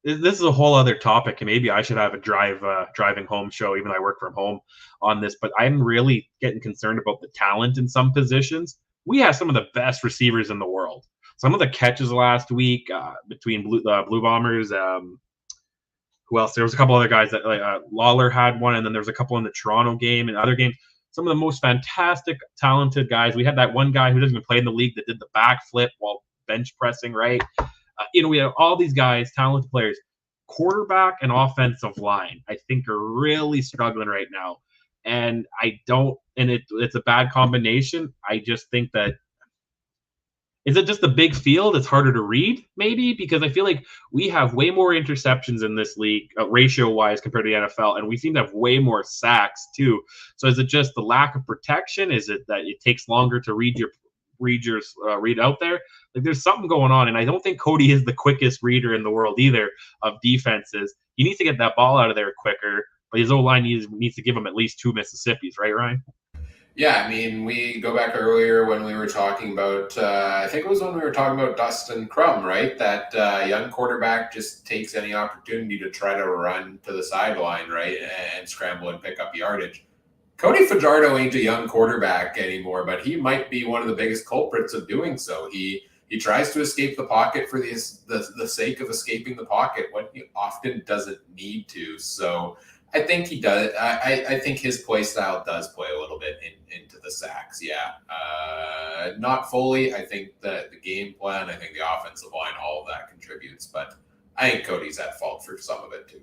this is a whole other topic, and maybe I should have a driving home show, even though I work from home on this. But I'm really getting concerned about the talent in some positions. We have some of the best receivers in the world. Some of the catches last week between Blue Bombers. Who else? There was a couple other guys that Lawler had one, and then there was a couple in the Toronto game and other games. Some of the most fantastic, talented guys. We had that one guy who doesn't even play in the league that did the backflip while bench pressing, right? We have all these guys, talented players. Quarterback and offensive line, I think, are really struggling right now. And it's a bad combination. I just think that, is it just the big field? It's harder to read, maybe, because I feel like we have way more interceptions in this league, ratio-wise, compared to the NFL, and we seem to have way more sacks too. So is it just the lack of protection? Is it that it takes longer to read out there? Like, there's something going on, and I don't think Cody is the quickest reader in the world either of defenses. He needs to get that ball out of there quicker, but his O-line needs to give him at least 2 Mississippis, right, Ryan? Yeah, I mean, we go back earlier when we were talking about, I think it was when we were talking about Dustin Crum, right? That young quarterback just takes any opportunity to try to run to the sideline, right? And scramble and pick up yardage. Cody Fajardo ain't a young quarterback anymore, but he might be one of the biggest culprits of doing so. He tries to escape the pocket for the sake of escaping the pocket, when he often doesn't need to. So I think he does. I think his play style does play a little bit into the sacks. Yeah, not fully. I think the game plan, I think the offensive line, all of that contributes. But I think Cody's at fault for some of it too.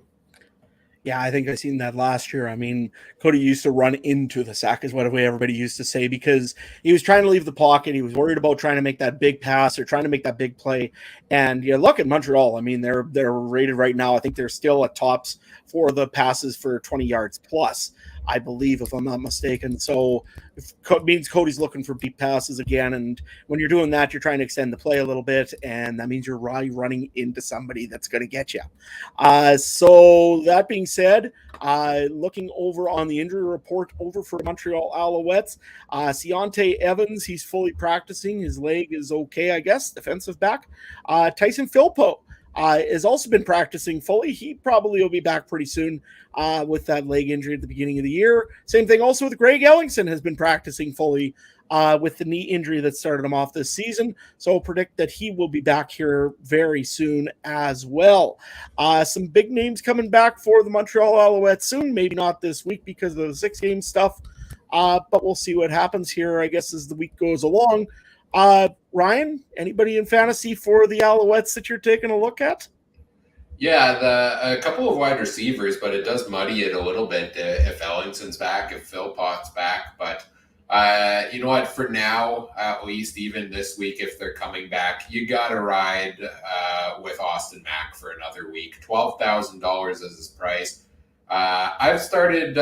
Yeah, I think I seen that last year. I mean, Cody used to run into the sack, is what everybody used to say, because he was trying to leave the pocket. He was worried about trying to make that big pass or trying to make that big play. And yeah, look at Montreal. I mean, they're rated right now. I think they're still at tops for the passes for 20 yards plus, I believe, if I'm not mistaken. So it means Cody's looking for deep passes again. And when you're doing that, you're trying to extend the play a little bit, and that means you're running into somebody that's going to get you. So that being said, looking over on the injury report over for Montreal Alouettes, Keontae Evans, he's fully practicing. His leg is okay, I guess, defensive back. Tyson Philpo has also been practicing fully. He probably will be back pretty soon with that leg injury at the beginning of the year. Same thing also with Greg Ellingson, has been practicing fully with the knee injury that started him off this season. So I'll predict that he will be back here very soon as well. Some big names coming back for the Montreal Alouettes soon. Maybe not this week because of the 6-game stuff, but we'll see what happens here, I guess, as the week goes along. Ryan, anybody in fantasy for the Alouettes that you're taking a look at? Yeah, a couple of wide receivers, but it does muddy it a little bit if Ellingson's back, if Philpott's back. But you know what? For now, at least, even this week, if they're coming back, you got to ride with Austin Mack for another week. $12,000 is his price. I've started,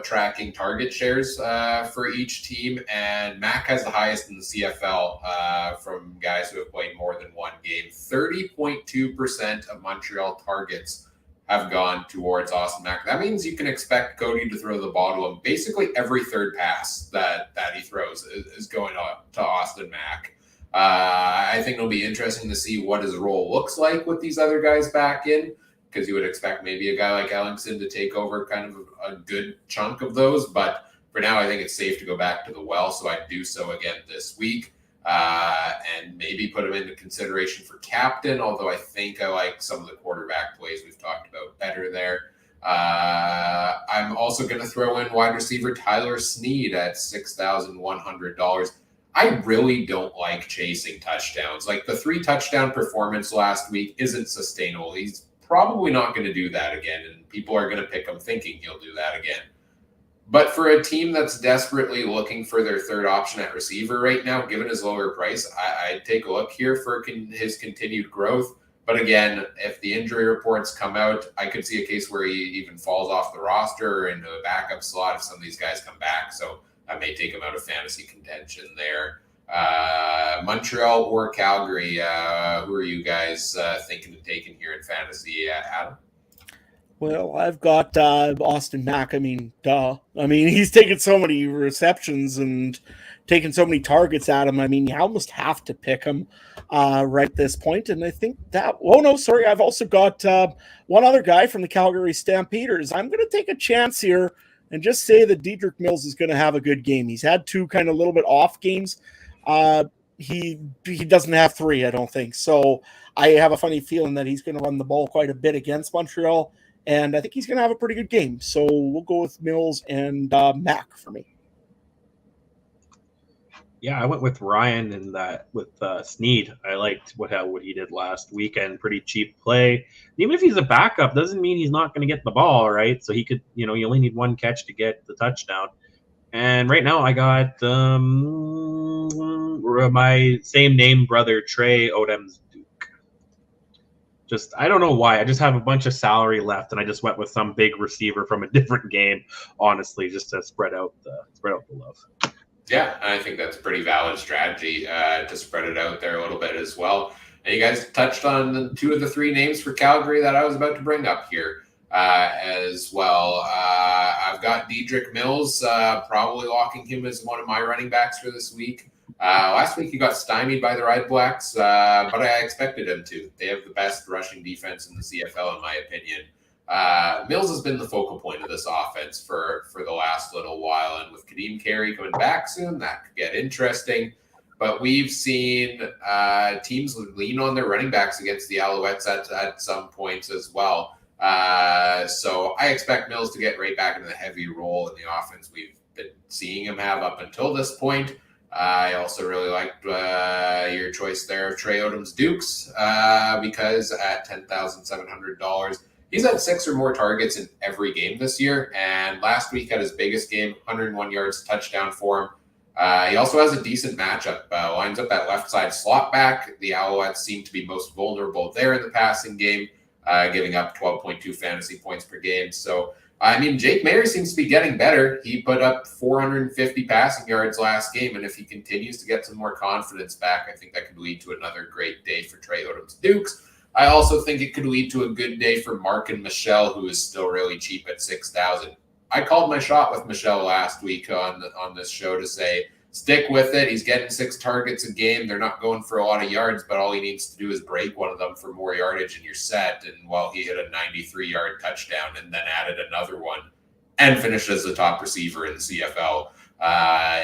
tracking target shares for each team, and Mac has the highest in the CFL from guys who have played more than one game. 30.2% of Montreal targets have gone towards Austin Mack. That means you can expect Cody to throw the ball to him. Basically, every third pass that he throws is going to Austin Mack. I think it'll be interesting to see what his role looks like with these other guys back in, because you would expect maybe a guy like Ellingson to take over kind of a good chunk of those. But for now, I think it's safe to go back to the well. So I'd do so again this week and maybe put him into consideration for captain, although I think I like some of the quarterback plays we've talked about better there. I'm also going to throw in wide receiver Tyler Snead at $6,100. I really don't like chasing touchdowns. Like, the 3 touchdown performance last week isn't sustainable. He's probably not going to do that again, and people are going to pick him thinking he'll do that again. But for a team that's desperately looking for their third option at receiver right now, given his lower price, I'd take a look here for his continued growth. But again, if the injury reports come out, I could see a case where he even falls off the roster or into a backup slot if some of these guys come back. So I may take him out of fantasy contention there. Montreal or Calgary, who are you guys thinking of taking here in fantasy, Adam? Well, I've got Austin Mack. I mean, duh. I mean, he's taken so many receptions and taken so many targets at him. I mean, you almost have to pick him right this point. And I think that, oh no, sorry. I've also got one other guy from the Calgary Stampeders. I'm going to take a chance here and just say that Dedrick Mills is going to have a good game. He's had two kind of little bit off games. He doesn't have three, I don't think. So I have a funny feeling that he's going to run the ball quite a bit against Montreal. And I think he's going to have a pretty good game. So we'll go with Mills and Mack for me. Yeah, I went with Ryan and that with Snead. I liked what he did last weekend. Pretty cheap play. Even if he's a backup, doesn't mean he's not going to get the ball, right? So he could, you only need one catch to get the touchdown. And right now I got my same name brother, Trey Odom's Duke. Just, I don't know why. I just have a bunch of salary left, and I just went with some big receiver from a different game, honestly, just to spread out the love. Yeah, I think that's a pretty valid strategy to spread it out there a little bit as well. And you guys touched on two of the three names for Calgary that I was about to bring up here as well. I've got Dedrick Mills, probably locking him as one of my running backs for this week. Last week he got stymied by the Red Blacks, but I expected him to. They have the best rushing defense in the CFL, in my opinion. Mills has been the focal point of this offense for the last little while, and with Kadeem Carey coming back soon, that could get interesting. But we've seen teams lean on their running backs against the Alouettes at some points as well. So I expect Mills to get right back into the heavy role in the offense we've been seeing him have up until this point. I also really liked your choice there of Trey Odom's Dukes because at $10,700, he's had 6 or more targets in every game this year. And last week had his biggest game, 101 yards, touchdown for him. He also has a decent matchup. Lines up at left side slot back. The Alouettes seem to be most vulnerable there in the passing game, giving up 12.2 fantasy points per game. So, I mean, Jake Maier seems to be getting better. He put up 450 passing yards last game, and if he continues to get some more confidence back, I think that could lead to another great day for Trey Odom's Dukes. I also think it could lead to a good day for Mark and Michelle, who is still really cheap at $6,000. I called my shot with Michelle last week on this show to say, stick with it. He's getting 6 targets a game. They're not going for a lot of yards, but all he needs to do is break one of them for more yardage and you're set. And while he hit a 93-yard touchdown and then added another one and finished as the top receiver in the CFL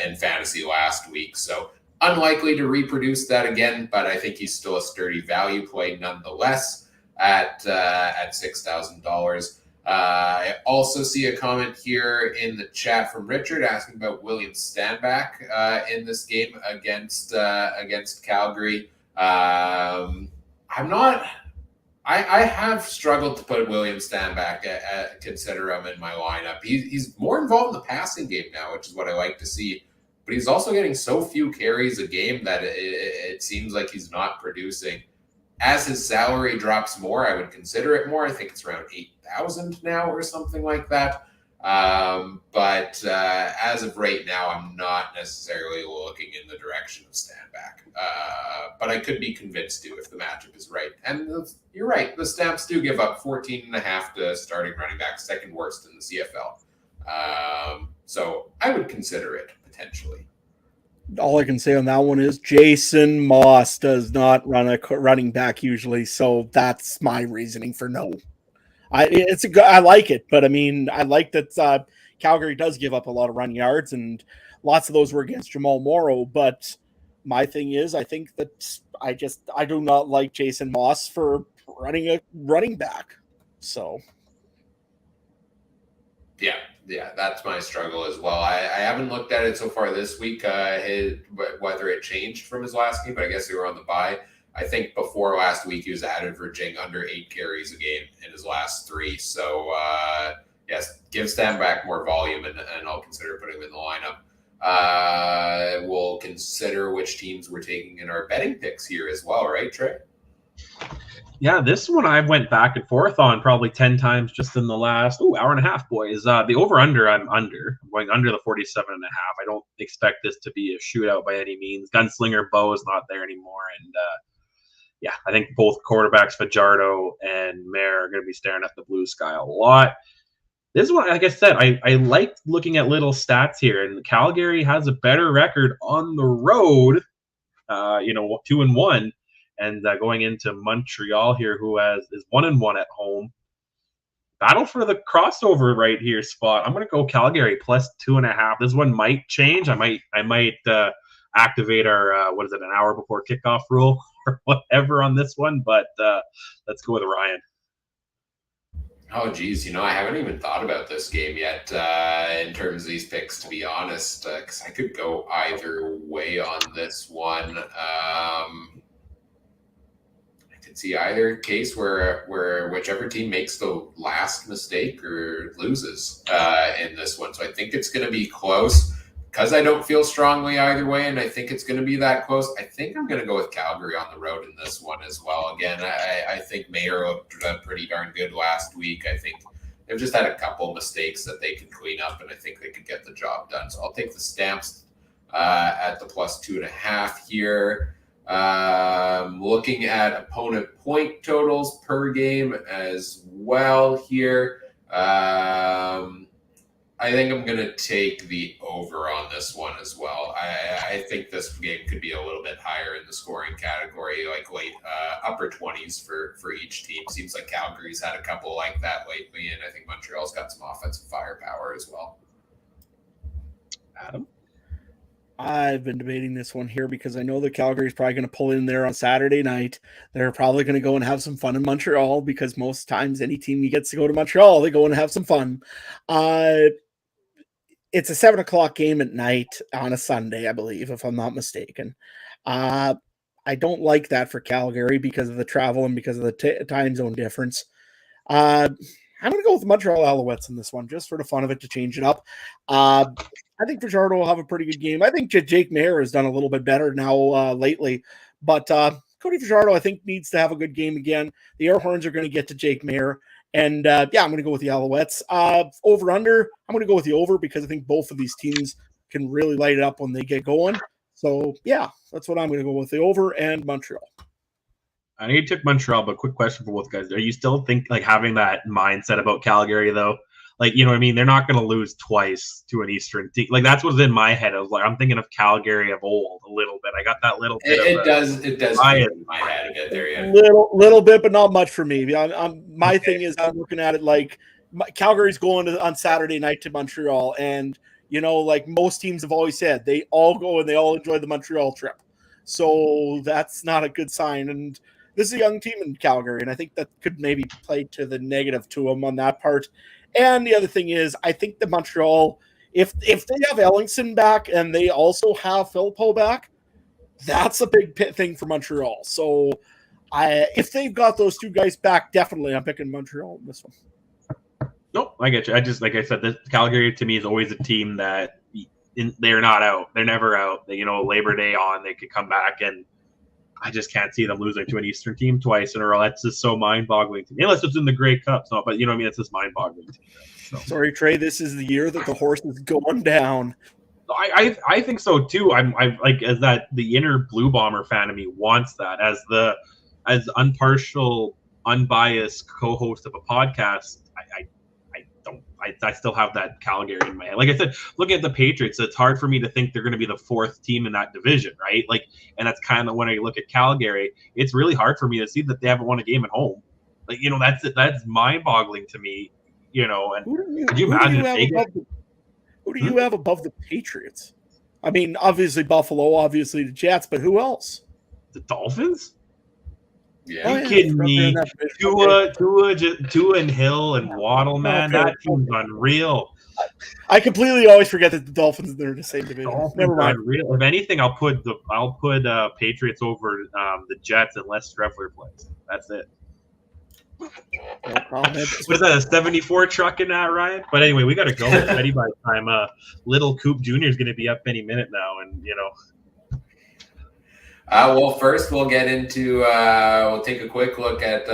in fantasy last week. So unlikely to reproduce that again, but I think he's still a sturdy value play nonetheless at $6,000. I also see a comment here in the chat from Richard asking about William Stanback in this game against Calgary. I have struggled to put William Stanback consider him in my lineup. He's more involved in the passing game now, which is what I like to see. But he's also getting so few carries a game that it seems like he's not producing. As his salary drops more, I would consider it more. I think it's around $8,000 now or something like that. But as of right now, I'm not necessarily looking in the direction of Stanback. But I could be convinced to if the matchup is right. And you're right, the Stamps do give up 14.5 to starting running back, second worst in the CFL. So I would consider it potentially. All I can say on that one is Jason Moss does not run a running back usually, so that's my reasoning for no. I like it, but I mean, I like that Calgary does give up a lot of run yards, and lots of those were against Jamal Morrow. But my thing is, I think that I do not like Jason Moss for running a running back. So. Yeah, that's my struggle as well. I haven't looked at it so far this week, whether it changed from his last game, but I guess they were on the bye. I think before last week, he was averaging under 8 carries a game in his last 3. So, yes, give Stanback more volume, and I'll consider putting him in the lineup. We'll consider which teams we're taking in our betting picks here as well, right, Trey? Yeah, this one I went back and forth on probably 10 times just in the last hour and a half, boys. The over-under, I'm under. I'm going under the 47.5. I don't expect this to be a shootout by any means. Gunslinger Bo is not there anymore. And, yeah, I think both quarterbacks, Fajardo and Mayer, are going to be staring at the blue sky a lot. This one, like I said, I like looking at little stats here, and Calgary has a better record on the road, 2-1, and going into Montreal here, who is 1-1 at home. Battle for the crossover right here spot. I'm going to go Calgary plus 2.5. This one might change. I might activate our an hour before kickoff rule or whatever on this one, but let's go with Ryan. Oh, geez. I haven't even thought about this game yet in terms of these picks, to be honest, because I could go either way on this one. I could see either case where whichever team makes the last mistake or loses in this one. So I think it's going to be close. Because I don't feel strongly either way, and I think it's going to be that close, I think I'm going to go with Calgary on the road in this one as well. Again, I think Mayer looked pretty darn good last week. I think they've just had a couple mistakes that they can clean up, and I think they could get the job done. So I'll take the Stamps at the plus 2.5 here. Looking at opponent point totals per game as well here. I think I'm going to take the over on this one as well. I think this game could be a little bit higher in the scoring category, like late upper 20s for each team. Seems like Calgary's had a couple like that lately, and I think Montreal's got some offensive firepower as well. Adam? I've been debating this one here because I know that Calgary's probably going to pull in there on Saturday night. They're probably going to go and have some fun in Montreal because most times any team who gets to go to Montreal, they go and have some fun. It's a 7:00 game at night on a Sunday, I believe, if I'm not mistaken. I don't like that for Calgary because of the travel and because of the time zone difference. I'm going to go with the Montreal Alouettes in this one, just for the fun of it to change it up. I think Fajardo will have a pretty good game. I think Jake Mayer has done a little bit better now lately, but Cody Fajardo, I think, needs to have a good game again. The Air Horns are going to get to Jake Mayer. And I'm going to go with the Alouettes. Over under, I'm going to go with the over because I think both of these teams can really light it up when they get going. So, yeah, that's what I'm going to go with, the over and Montreal. I know you took Montreal, but quick question for both guys. Are you still having that mindset about Calgary, though? You know what I mean? They're not going to lose twice to an Eastern team. That's what's in my head. I'm thinking of Calgary of old a little bit. I got that little bit it does in my head a bit there, yeah. Little bit, but not much for me. My thing is I'm looking at it like Calgary's going on Saturday night to Montreal, and, like most teams have always said, they all go and they all enjoy the Montreal trip. So that's not a good sign. And this is a young team in Calgary, and I think that could maybe play to the negative to them on that part. And the other thing is, I think the Montreal, if they have Ellingson back and they also have Philpot back, that's a big thing for Montreal. So if they've got those two guys back, definitely I'm picking Montreal in this one. Nope, I get you. I just, like I said, this Calgary to me is always a team that they're not out. They're never out. Labor Day on, they could come back, and I just can't see them losing to an Eastern team twice in a row. That's just so mind-boggling to me. Unless it's in the Grey Cup, but you know what I mean? It's just mind-boggling to me. So. Sorry, Trey. This is the year that the horse is going down. I think so too. I'm like, as that the inner Blue Bomber fan of me wants that as impartial, unbiased co-host of a podcast. I still have that Calgary in my head. Like I said, looking at the Patriots, it's hard for me to think they're going to be the fourth team in that division, right? And that's kind of when I look at Calgary, it's really hard for me to see that they haven't won a game at home. That's mind-boggling to me, And could you imagine who do you have above the Patriots? I mean, obviously Buffalo, obviously the Jets, but who else? The Dolphins? Yeah. Are you kidding me? Tua and Hill and Waddle, man. That team's unreal. I completely always forget that the Dolphins are in the same division. Never mind. Unreal. If anything, I'll put Patriots over the Jets unless Streffler plays. That's it. No problem. What is that, a 74 truck in that, Ryan? But anyway, we got to go. It's ready by the time Little Coop Jr. is going to be up any minute now, and Well, first we'll get into we'll take a quick look at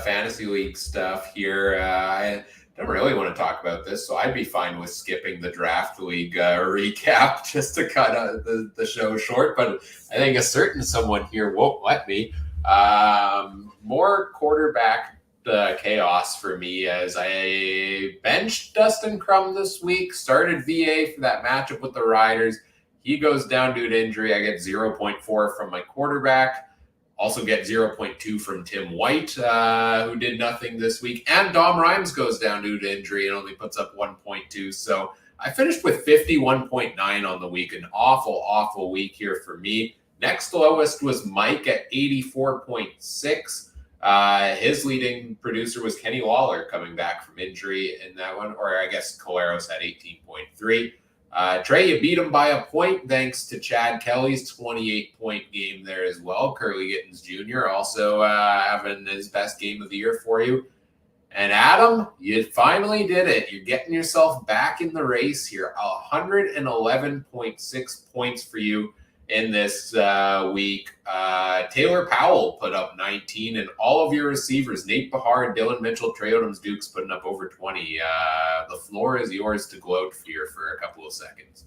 fantasy league stuff here. I don't really want to talk about this, so I'd be fine with skipping the draft league recap just to cut the show short. But I think a certain someone here won't let me. More quarterback chaos for me as I benched Dustin Crum this week, started VA for that matchup with the Riders. He goes down due to injury. I get 0.4 from my quarterback. Also get 0.2 from Tim White, who did nothing this week. And Dom Rhymes goes down due to injury and only puts up 1.2. So I finished with 51.9 on the week. An awful, awful week here for me. Next lowest was Mike at 84.6. His leading producer was Kenny Waller coming back from injury in that one, or I guess Caleros at 18.3. Trey, you beat him by a point thanks to Chad Kelly's 28-point game there as well. Curly Gittins Jr. also having his best game of the year for you. And Adam, you finally did it. You're getting yourself back in the race here. 111.6 points for you in this week. Taylor Powell put up 19, and all of your receivers, Nate Bahar, Dylan Mitchell, Trey Odoms Dukes, putting up over 20. The floor is yours to gloat here for a couple of seconds.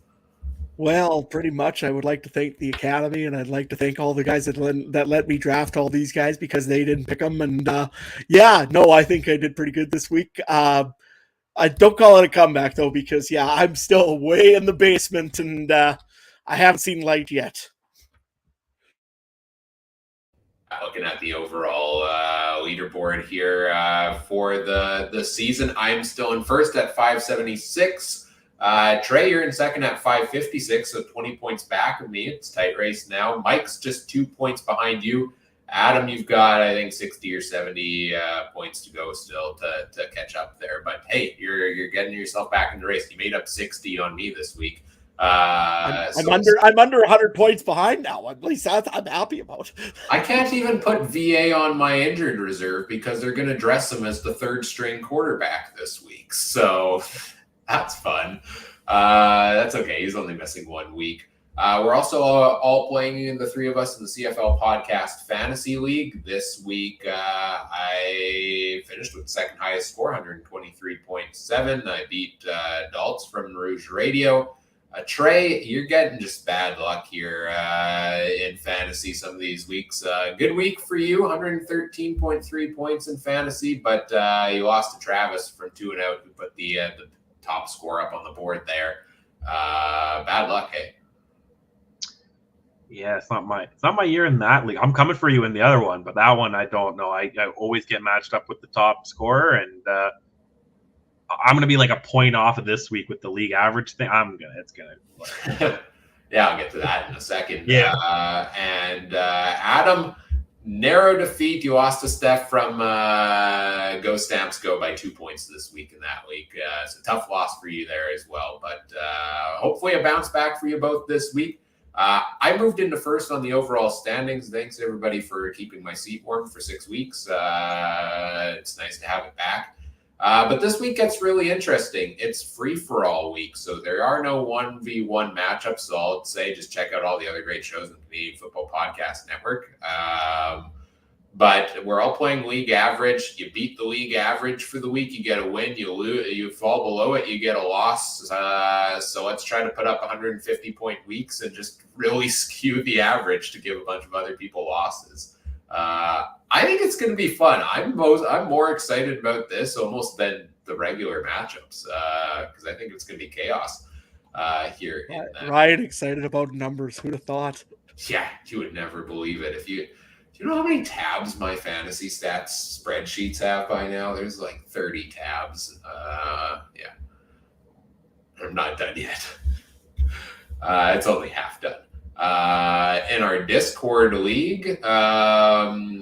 Well, pretty much. I would like to thank the Academy, and I'd like to thank all the guys that let me draft all these guys because they didn't pick them. And I think I did pretty good this week. I don't call it a comeback, though, because, I'm still way in the basement, and I haven't seen light yet. Looking at the overall leaderboard here for the season, I'm still in first at 576. Trey, you're in second at 556, so 20 points back of me. It's tight race now. Mike's just 2 points behind you. Adam, you've got, I think, 60 or 70 points to go still to catch up there. But hey, you're getting yourself back in the race. You made up 60 on me this week. I'm under 100 points behind now. At least I'm happy about. I can't even put VA on my injured reserve because they're going to dress him as the third string quarterback this week. So that's fun. That's okay. He's only missing 1 week. We're also all playing, the three of us, in the CFL Podcast Fantasy League. This week, I finished with the second highest score, 123.7. I beat Daltz from Rouge Radio. Trey, you're getting just bad luck here in fantasy some of these weeks. Good week for you, 113.3 points in fantasy, but you lost to Travis from 2 and out, who put the top score up on the board there. Bad luck, hey? Yeah, it's not my year in that league. I'm coming for you in the other one, but that one I don't know. I always get matched up with the top scorer, and I'm gonna be like a point off of this week with the league average thing. It's gonna. Yeah, I'll get to that in a second. Yeah. And Adam, narrow defeat. You lost to Steph from Go Stamps Go by 2 points this week in that league. It's a tough loss for you there as well, but hopefully a bounce back for you both this week. I moved into first on the overall standings. Thanks everybody for keeping my seat warm for 6 weeks. It's nice to have it back. But this week gets really interesting. It's free-for-all week, so there are no 1v1 matchups. So I'll say just check out all the other great shows on the Canadian Football Podcast Network. But we're all playing league average. You beat the league average for the week, you get a win. You lose, you fall below it, you get a loss. So let's try to put up 150-point weeks and just really skew the average to give a bunch of other people losses. I think it's going to be fun. I'm more excited about this almost than the regular matchups because I think it's going to be chaos here. Ryan excited about numbers. Who'd have thought? Yeah, you would never believe it. Do you know how many tabs my fantasy stats spreadsheets have by now? There's like 30 tabs. Yeah, I'm not done yet. It's only half done. In our Discord league,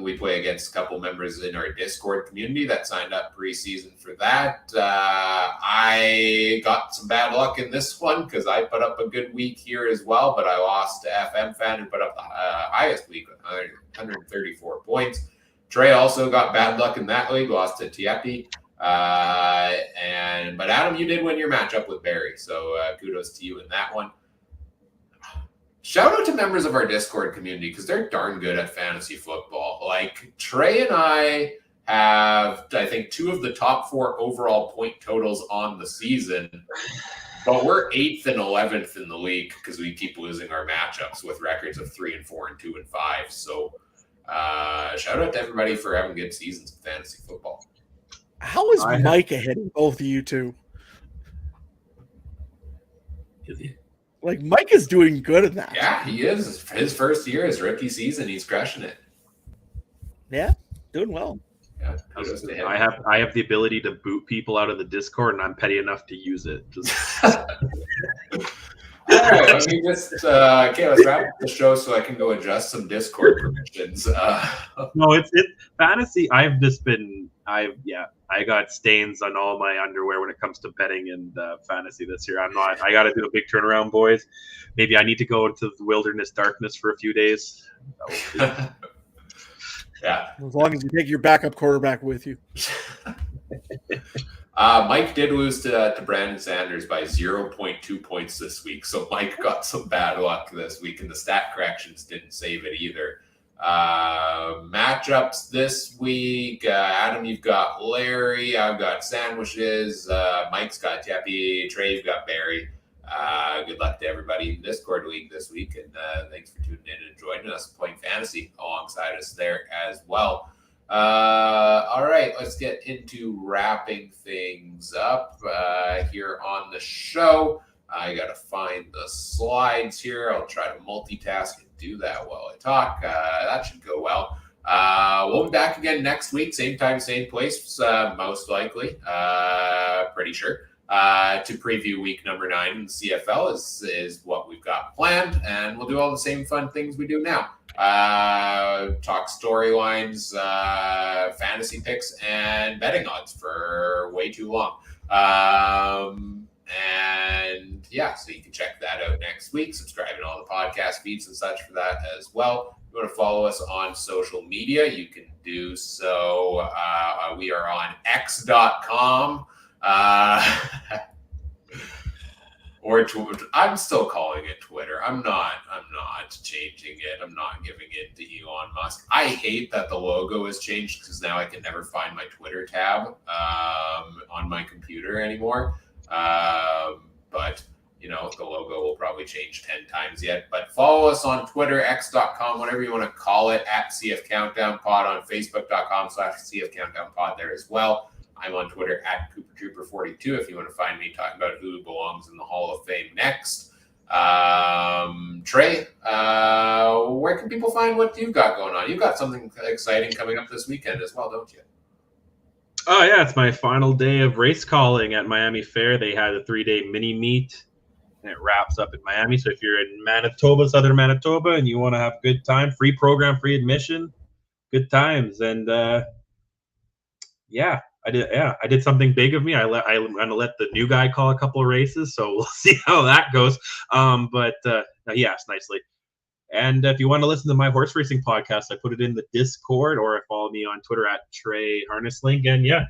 we play against a couple members in our Discord community that signed up preseason for that. I got some bad luck in this one because I put up a good week here as well, but I lost to FM Fan, who put up the highest week, 134 points. Trey also got bad luck in that league, lost to Tiepi. But Adam, you did win your matchup with Barry, so kudos to you in that one. Shout out to members of our Discord community because they're darn good at fantasy football. Like Trey and I have, I think, 2 of the top 4 overall point totals on the season, but we're 8th and 11th in the league because we keep losing our matchups with records of 3 and 4 and 2 and 5. So shout out to everybody for having good seasons of fantasy football. How is Mike ahead of both of you two? Like, Mike is doing good in that. Yeah, he is. His first year, his rookie season, he's crushing it. Yeah, doing well. Yeah, kudos to him. I have the ability to boot people out of the Discord, and I'm petty enough to use it. All right, let me just okay. Let's wrap up the show so I can go adjust some Discord permissions. No, it's fantasy. I got stains on all my underwear when it comes to betting and fantasy this year. I got to do a big turnaround, boys. Maybe I need to go into the wilderness darkness for a few days. Yeah, as long as you take your backup quarterback with you. Mike did lose to Brandon Sanders by 0.2 points this week, so Mike got some bad luck this week, and the stat corrections didn't save it either. Matchups this week, Adam, you've got Larry, I've got Sandwiches, Mike's got Teppy, Trey, you've got Barry. Good luck to everybody in Discord League this week, and thanks for tuning in and joining us playing fantasy alongside us there as well. All right, let's get into wrapping things up here on the show. I got to find the slides here. I'll try to multitask and do that while I talk. That should go well. We'll be back again next week, same time, same place, most likely, pretty sure, to preview week number 9 in the CFL is what we've got planned, and we'll do all the same fun things we do now. Talk storylines, fantasy picks, and betting odds for way too long. And yeah, so you can check that out next week. Subscribe in all the podcast feeds and such for that as well. If you want to follow us on social media, you can do so. We are on x.com. Or I'm still calling it Twitter. I'm not changing it. I'm not giving it to Elon Musk. I hate that the logo has changed because now I can never find my Twitter tab on my computer anymore. But the logo will probably change 10 times yet. But follow us on Twitter, x.com, whatever you want to call it, at CF Countdown Pod, on Facebook.com/CF Countdown Pod there as well. I'm on Twitter at CooperTrooper42 if you want to find me talking about who belongs in the Hall of Fame next. Trey, where can people find what you've got going on? You've got something exciting coming up this weekend as well, don't you? Oh, yeah, it's my final day of race calling at Miami Fair. They had a 3-day mini meet, and it wraps up in Miami. So if you're in Manitoba, southern Manitoba, and you want to have a good time, free program, free admission, good times. And I did something big of me. I'm gonna let the new guy call a couple of races, so we'll see how that goes. Yes, nicely. And if you want to listen to my horse racing podcast, I put it in the Discord, or follow me on Twitter at Trey Harnesslink. And yeah,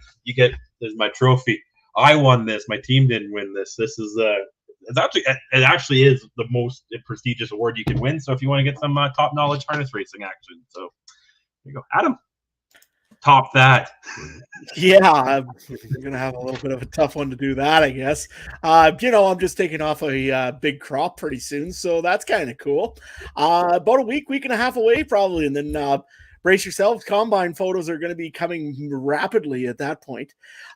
there's my trophy. I won this. My team didn't win this. This is it actually is the most prestigious award you can win. So if you want to get some top knowledge harness racing action, so there you go, Adam. Top that. Yeah, I'm gonna have a little bit of a tough one to do that, I guess. I'm just taking off a big crop pretty soon, so that's kind of cool. About a week and a half away probably, and then brace yourselves. Combine photos are going to be coming rapidly at that point.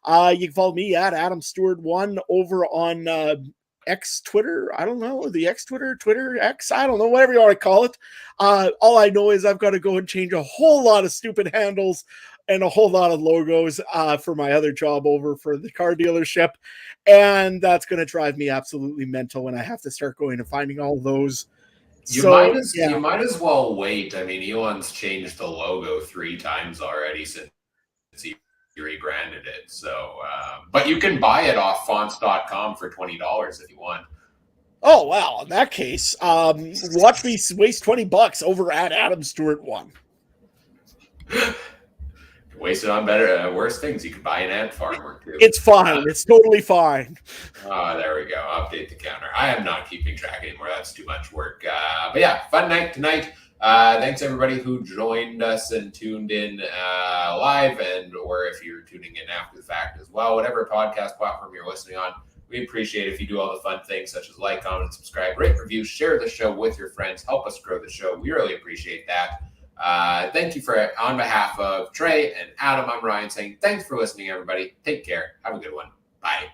You can follow me at Adam Stewart1 over on X Twitter. I don't know, the X Twitter X. I don't know, whatever you want to call it. All I know is I've got to go and change a whole lot of stupid handles and a whole lot of logos for my other job over for the car dealership. And that's going to drive me absolutely mental when I have to start going and finding all those. You might as well wait. I mean, Elon's changed the logo 3 times already since he rebranded it. So, but you can buy it off fonts.com for $20 if you want. Oh, wow. In that case, watch me waste $20 over at Adam Stewart 1. Waste it on worse things. You could buy an ant farmer too. It's fine. It's totally fine. Oh, there we go. Update the counter. I am not keeping track anymore. That's too much work. But yeah, fun night tonight. Thanks everybody who joined us and tuned in live, or if you're tuning in after the fact as well, whatever podcast platform you're listening on. We appreciate it if you do all the fun things such as like, comment, subscribe, rate, review, share the show with your friends, help us grow the show. We really appreciate that. Thank you on behalf of Trey and Adam, I'm Ryan saying thanks for listening, everybody. Take care. Have a good one. Bye.